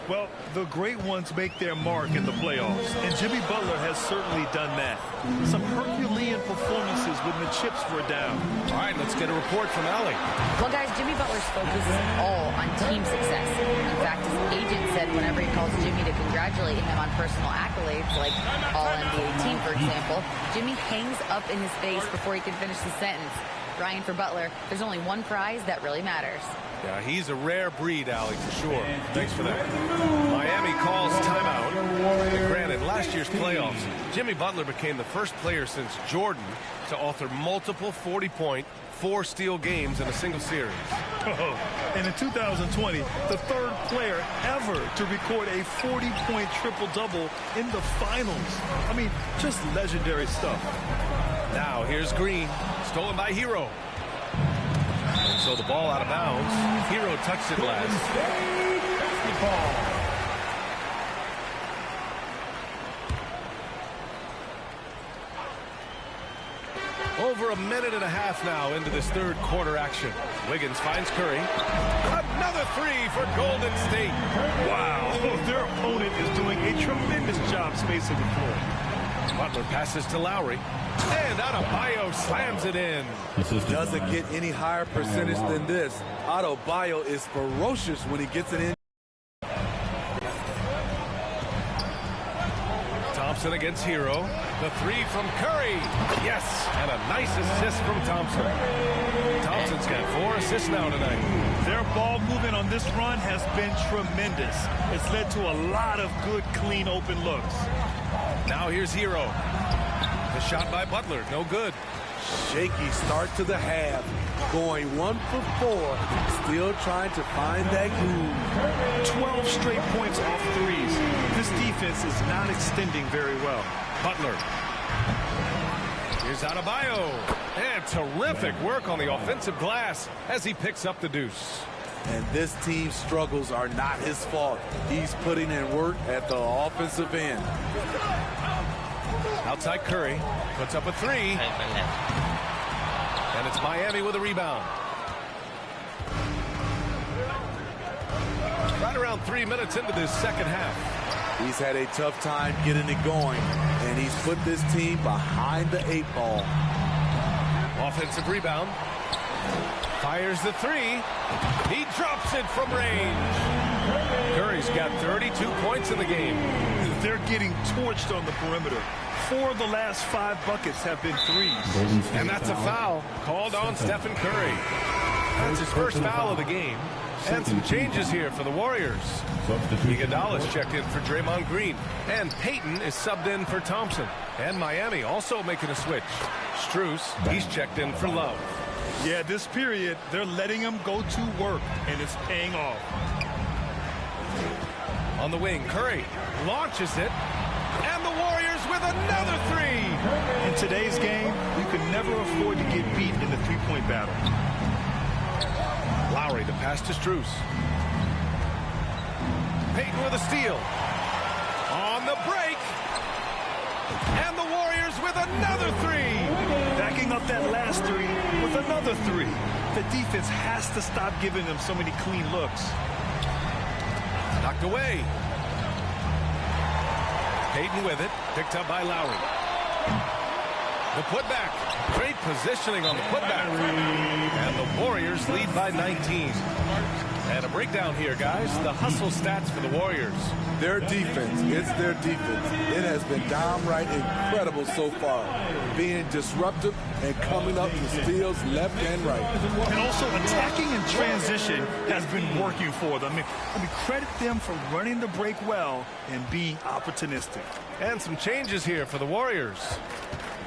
Well, the great ones make their mark in the playoffs, and Jimmy Butler has certainly done that. Some Herculean performances when the chips were down.
All right, let's get a report from Allie.
Well, guys, Jimmy Butler's focus is all on team success. In fact, his agent said whenever he calls Jimmy to congratulate him on personal accolades, like All-NBA team, for example, Jimmy hangs up in his face before he can finish the sentence. Ryan, for Butler, there's only one prize that really matters.
Yeah, he's a rare breed, Allie, for sure. Thanks for that. Miami calls timeout. And granted, last year's playoffs, Jimmy Butler became the first player since Jordan to author multiple 40-point, 4-steal games in a single series.
Oh, and in 2020, the 3rd player ever to record a 40-point triple-double in the finals. I mean, just legendary stuff.
Now here's Green, stolen by Hero. And so the ball out of bounds. Hero touched it last. Over a minute and a half now into this 3rd quarter action. Wiggins finds Curry. Another 3 for Golden State.
Wow, their opponent is doing a tremendous job spacing the floor.
Butler passes to Lowry. And Adebayo slams it in.
Doesn't get any higher percentage than this. Adebayo is ferocious when he gets it in.
Thompson against Hero. The 3 from Curry. Yes, and a nice assist from Thompson. Thompson's got 4 assists now tonight.
Their ball movement on this run has been tremendous. It's led to a lot of good, clean, open looks.
Now here's Hero. The shot by Butler, no good.
Shaky start to the half. Going 1 for 4. Still trying to find that groove.
12 straight points off threes. This defense is not extending very well.
Butler. Here's Adebayo. And terrific work on the offensive glass as he picks up the deuce.
And this team's struggles are not his fault. He's putting in work at the offensive end.
Outside Curry. Puts up a 3. And it's Miami with a rebound. Right around 3 minutes into this second half.
He's had a tough time getting it going, and he's put this team behind the 8 ball.
Offensive rebound. Fires the 3. He drops it from range. Curry's got 32 points in the game.
They're getting torched on the perimeter. 4 of the last 5 buckets have been threes.
And that's a foul called on Stephen Curry. That's his first foul of the game. And some changes here for the Warriors. Iguodala's checked in for Draymond Green. And Payton is subbed in for Thompson. And Miami also making a switch. Strus, he's checked in for Love.
Yeah, this period, they're letting him go to work, and it's paying off.
On the wing, Curry launches it. And the Warriors with another 3.
In today's game, you can never afford to get beat in the three-point battle.
Lowry, the pass to Strus. Payton with a steal. On the break. And the Warriors with another 3.
Back following up that last three with another three. The defense has to stop giving them so many clean looks.
Knocked away. Payton with it. Picked up by Lowry. The putback. Great positioning on the putback. And the Warriors lead by 19. And a breakdown here, guys. The hustle stats for the Warriors.
Their defense, it's their defense. It has been downright incredible so far. Being disruptive and coming up to steals left and right.
And also attacking in transition has been working for them. I mean, credit them for running the break well and being opportunistic.
And some changes here for the Warriors.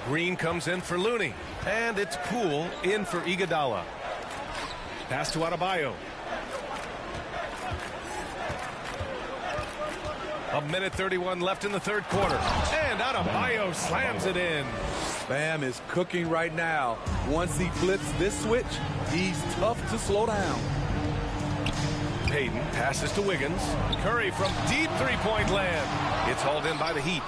Green comes in for Looney. And it's Poole in for Iguodala. Pass to Adebayo. A minute 31 left in the third quarter. And Adebayo slams it in.
Bam is cooking right now. Once he flips this switch, he's tough to slow down.
Payton passes to Wiggins. Curry from deep three-point land. It's hauled in by the Heat.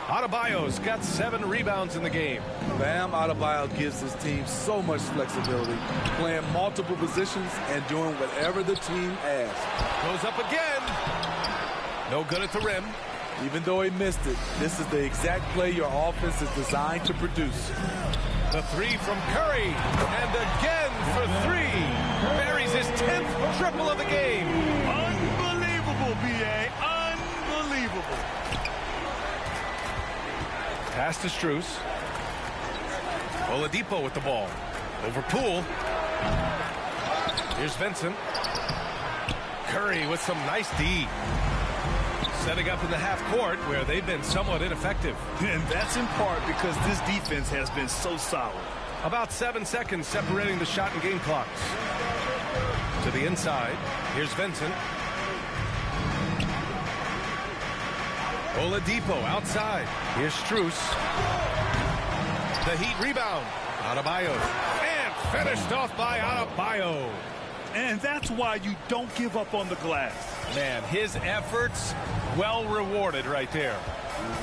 Adebayo's got 7 rebounds in the game.
Bam Adebayo gives his team so much flexibility, playing multiple positions and doing whatever the team asks.
Goes up again. No good at the rim.
Even though he missed it, this is the exact play your offense is designed to produce.
The three from Curry. And again for 3. Buries his 10th triple of the game.
Unbelievable, B.A. Unbelievable.
Pass to Strus. Oladipo with the ball. Over Poole. Here's Vincent. Curry with some nice D. Setting up in the half court where they've been somewhat ineffective.
And that's in part because this defense has been so solid.
About 7 seconds separating the shot and game clocks. To the inside. Here's Vincent. Oladipo outside. Here's Strus. The Heat rebound. Adebayo. And finished off by Adebayo.
And that's why you don't give up on the glass.
Man, his efforts well rewarded right there.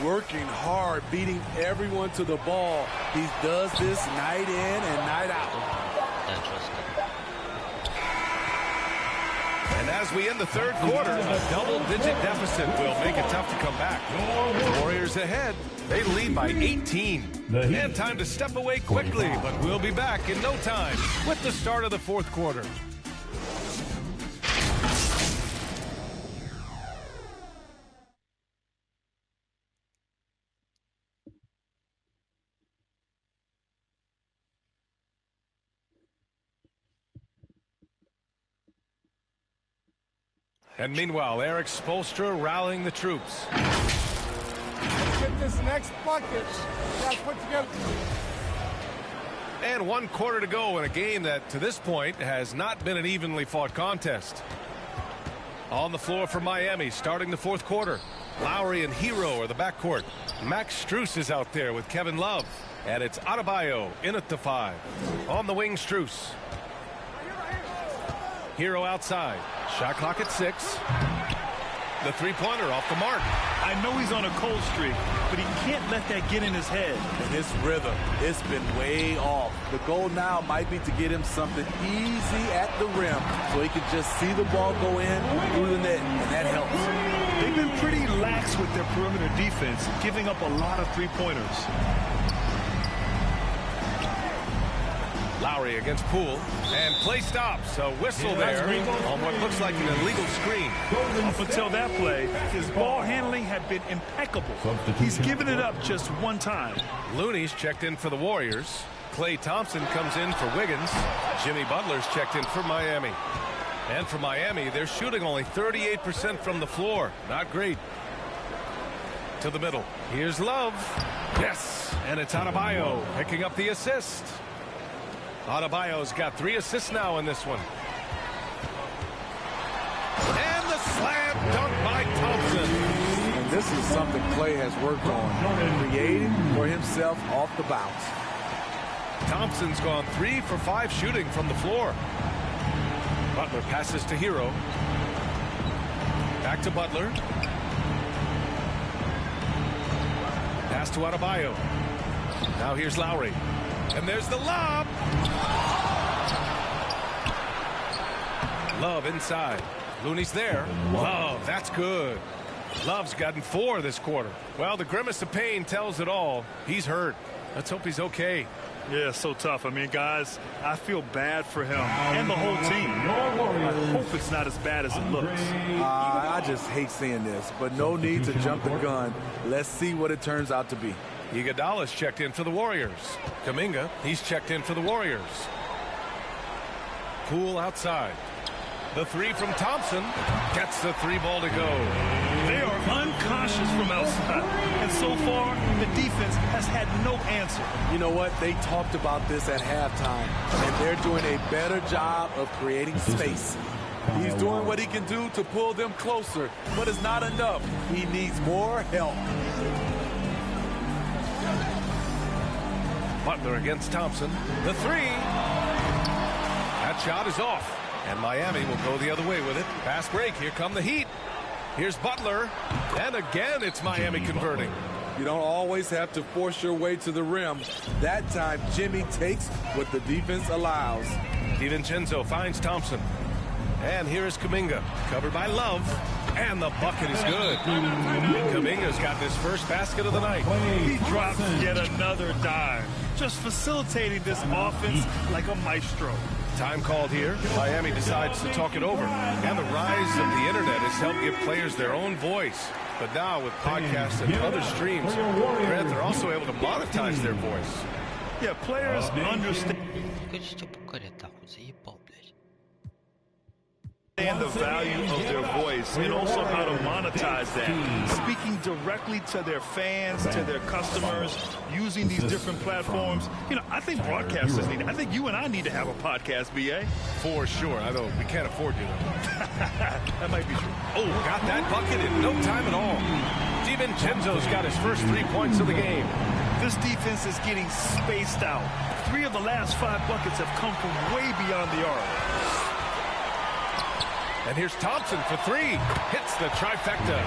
Working hard, beating everyone to the ball. He does this night in and night out.
And as we end the third quarter, a double-digit deficit will make it tough to come back. Warriors ahead. They lead by 18. And time to step away quickly, but we'll be back in no time with the start of the fourth quarter. And meanwhile, Eric Spoelstra rallying the troops.
Let's get this next bucket. Got put together.
And 1 quarter to go in a game that, to this point, has not been an evenly fought contest. On the floor for Miami, starting the fourth quarter. Lowry and Hero are the backcourt. Max Strus is out there with Kevin Love. And it's Adebayo in at the 5. On the wing, Strus. Hero outside. Shot clock at 6. The three-pointer off the mark.
I know he's on a cold streak, but he can't let that get in his head.
And his rhythm, it's been way off. The goal now might be to get him something easy at the rim so he can just see the ball go in through the net, and that helps.
They've been pretty lax with their perimeter defense, giving up a lot of three-pointers.
Lowry against Poole, and play stops. A whistle there on what looks like an illegal screen.
Up until that play, his ball handling had been impeccable. He's given it up just one time.
Looney's checked in for the Warriors. Klay Thompson comes in for Wiggins. Jimmy Butler's checked in for Miami. And for Miami, they're shooting only 38% from the floor. Not great. To the middle. Here's Love. Yes, and it's Adebayo picking up the assist. Adebayo's got 3 assists now in this one. And the slam dunk by Thompson.
And this is something Klay has worked on, creating for himself off the bounce.
Thompson's gone 3 for 5 shooting from the floor. Butler passes to Hero. Back to Butler. Pass to Adebayo. Now here's Lowry. And there's the lob. Love inside. Looney's there. Love, that's good. Love's gotten 4 this quarter. Well, the grimace of pain tells it all. He's hurt. Let's hope he's okay.
Yeah, so tough. I mean, guys, I feel bad for him and the whole team. I hope it's not as bad as it looks.
I just hate seeing this, but no need to jump the gun. Let's see what it turns out to be.
Iguodala's checked in for the Warriors. Kuminga, he's checked in for the Warriors. Poole outside. The 3 from Thompson gets the 3 ball to go.
They are unconscious from outside, and so far the defense has had no answer.
You know what? They talked about this at halftime, and they're doing a better job of creating space. He's doing what he can do to pull them closer, but it's not enough. He needs more help.
Butler against Thompson. The 3. That shot is off. And Miami will go the other way with it. Fast break. Here come the Heat. Here's Butler. And again, it's Miami converting.
You don't always have to force your way to the rim. That time, Jimmy takes what the defense allows.
DiVincenzo finds Thompson. And here is Kuminga. Covered by Love. And the bucket is good. Kuminga's got this first basket of the night.
He drops yet another dime. Just facilitating this offense like a maestro.
Time called here. Miami decides to talk it over. And the rise of the internet has helped give players their own voice. But now with podcasts and other streams, Grant, they're also able to monetize their voice.
Yeah, players understand the value of their voice and also how to monetize that. Speaking directly to their fans, to their customers, using these different platforms. You know, I think broadcasters need it. I think you and I need to have a podcast, BA.
For sure. I know we can't afford you, though.
That might be true.
Oh, got that bucket in no time at all. DiVincenzo's got his first 3 points of the game.
This defense is getting spaced out. 3 of the last 5 buckets have come from way beyond the arc.
And here's Thompson for 3. Hits the trifecta.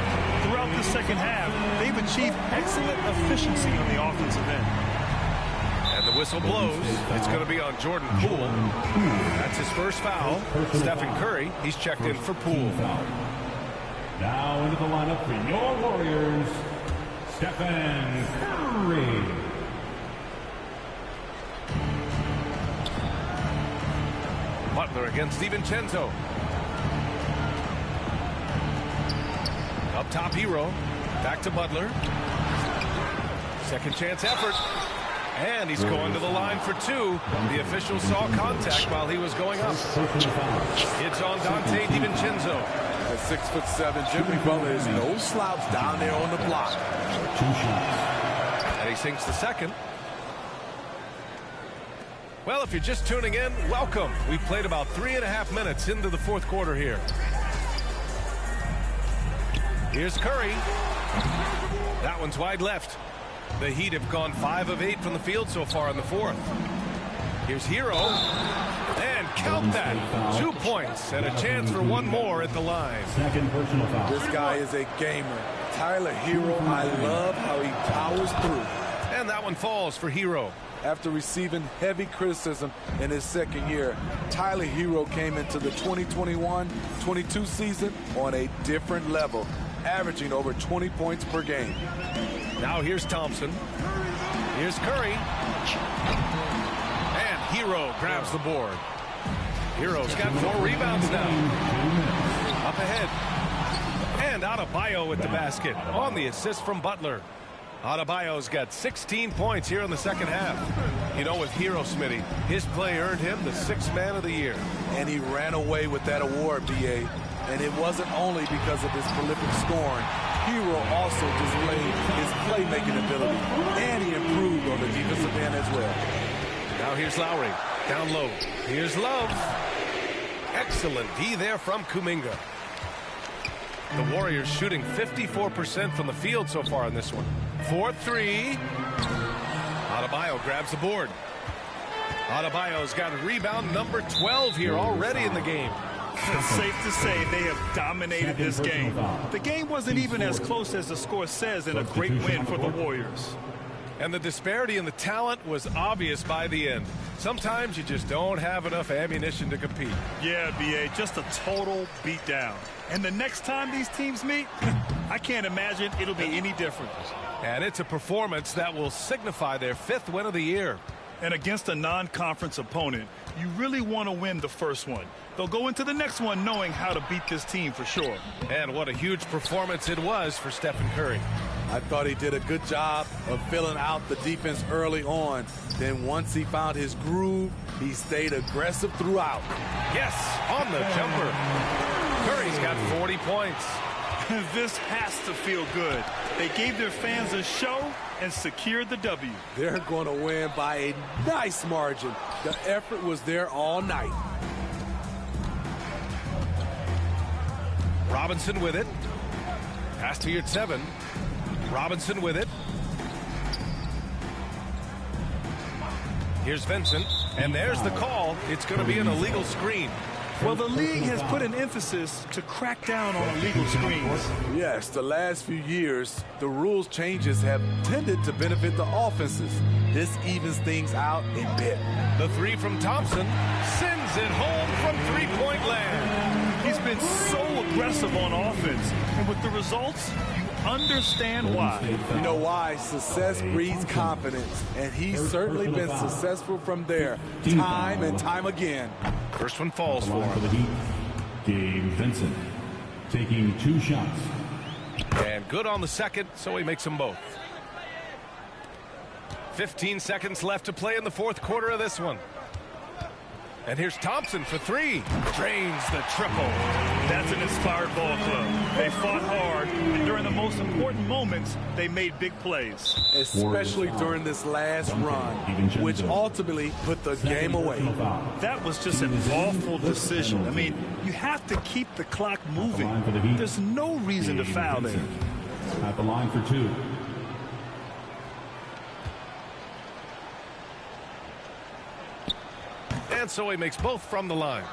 Throughout the second half, they've achieved excellent efficiency on the offensive end.
And the whistle blows. It's going to be on Jordan Poole. That's his first foul. Stephen Curry, he's checked in for Poole.
Now into the lineup for your Warriors, Stephen Curry.
Butler against DiVincenzo. Up top, Hero. Back to Butler. Second chance effort. And he's going to the line for 2. The official saw contact while he was going up. It's on Dante DiVincenzo.
At 6'7", Jimmy Butler is no slouch down there on the block.
And he sinks the second. Well, if you're just tuning in, welcome. We've played about 3.5 minutes into the fourth quarter here. Here's Curry. That one's wide left. The Heat have gone 5 of 8 from the field so far in the fourth. Here's Hero. And count that. 2 points and a chance for 1 more at the line.
Second personal foul.
This guy is a gamer. Tyler Hero, I love how he powers through.
And that one falls for Hero.
After receiving heavy criticism in his second year, Tyler Hero came into the 2021-22 season on a different level, averaging over 20 points per game.
Now here's Thompson. Here's Curry. And Hero grabs the board. Hero's got 4 rebounds now. Up ahead. And Adebayo with the basket on the assist from Butler. Adebayo's got 16 points here in the second half. You know, with Hero, Smitty, his play earned him the 6th man of the year.
And he ran away with that award, BA. And it wasn't only because of his prolific scoring. Hero also displayed his playmaking ability, and he improved on the defensive end as well.
Now here's Lowry, down low. Here's Love. Excellent D there from Kuminga. The Warriors shooting 54% from the field so far in this one. 4-3. Adebayo grabs the board. Adebayo's got a rebound number 12 here already in the game.
It's safe to say they have dominated this game. The game wasn't even as close as the score says in a great win for the Warriors.
And the disparity in the talent was obvious by the end. Sometimes you just don't have enough ammunition to compete.
Yeah, B.A., just a total beatdown. And the next time these teams meet, I can't imagine it'll be any different.
And it's a performance that will signify their 5th win of the year.
And against a non-conference opponent, you really want to win the first one. They'll go into the next one knowing how to beat this team for sure.
And what a huge performance it was for Stephen Curry.
I thought he did a good job of filling out the defense early on. Then once he found his groove, he stayed aggressive throughout.
Yes, on the jumper. Curry's got 40 points.
This has to feel good. They gave their fans a show and secured the W.
They're going to win by a nice margin. The effort was there all night.
Robinson with it. Pass to Yurt 7. Robinson with it. Here's Vincent, and there's the call. It's going to be an illegal screen.
Well, the league has put an emphasis to crack down on illegal screens.
Yes, the last few years, the rules changes have tended to benefit the offenses. This evens things out a bit.
The 3 from Thompson sends it home from three-point land.
He's been so aggressive on offense, and with the results, you understand why.
You know why? Success breeds confidence, and he's certainly been successful from there, time and time again.
First one falls for
For the
him.
Heat, Gabe Vincent taking 2 shots.
And good on the second, so he makes them both. 15 seconds left to play in the 4th quarter of this one. And here's Thompson for 3. Drains the triple.
That's an inspired ball club. They fought hard, and during the most important moments, they made big plays.
Especially during this last run, which ultimately put the game away.
That was just an awful decision. I mean, you have to keep the clock moving. There's no reason to foul there.
At the line for 2.
And so he makes both from the line.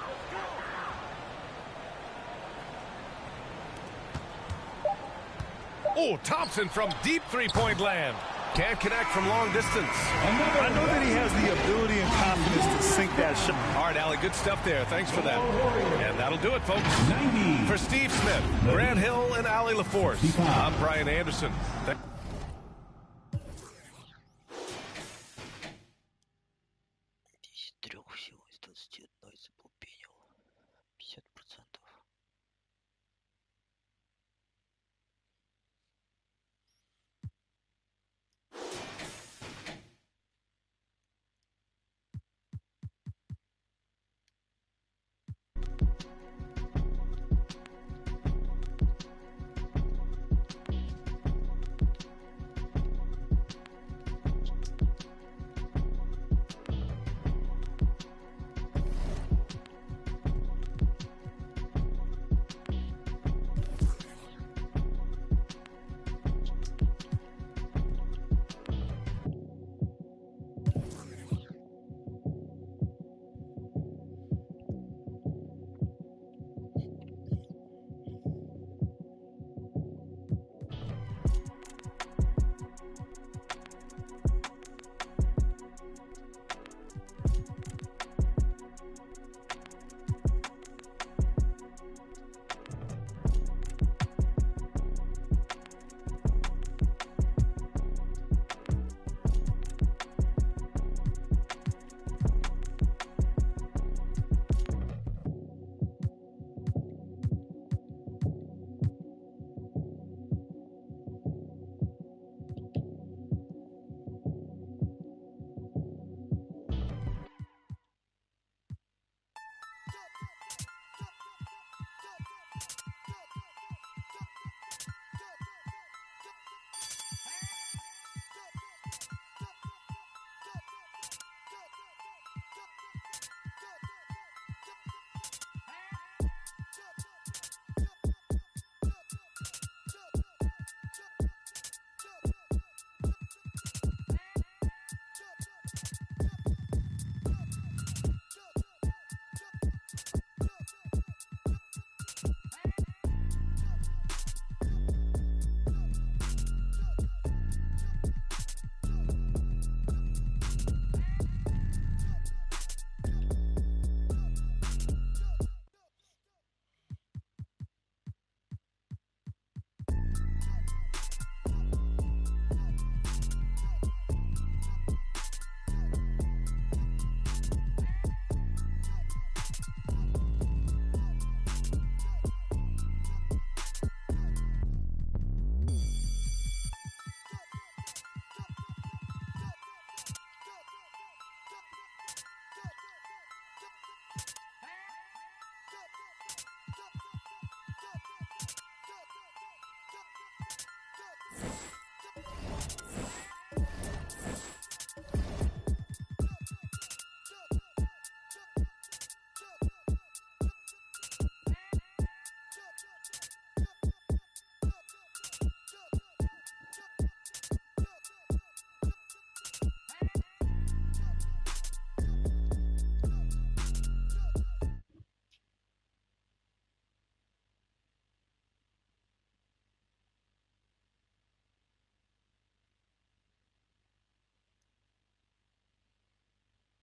Oh, Thompson from deep three-point land. Can't connect from long distance.
I know that he has the ability and confidence to sink that shot.
All right, Allie, good stuff there. Thanks for that. And that'll do it, folks. For Steve Smith, Grant Hill, and Allie LaForce, I'm Brian Anderson.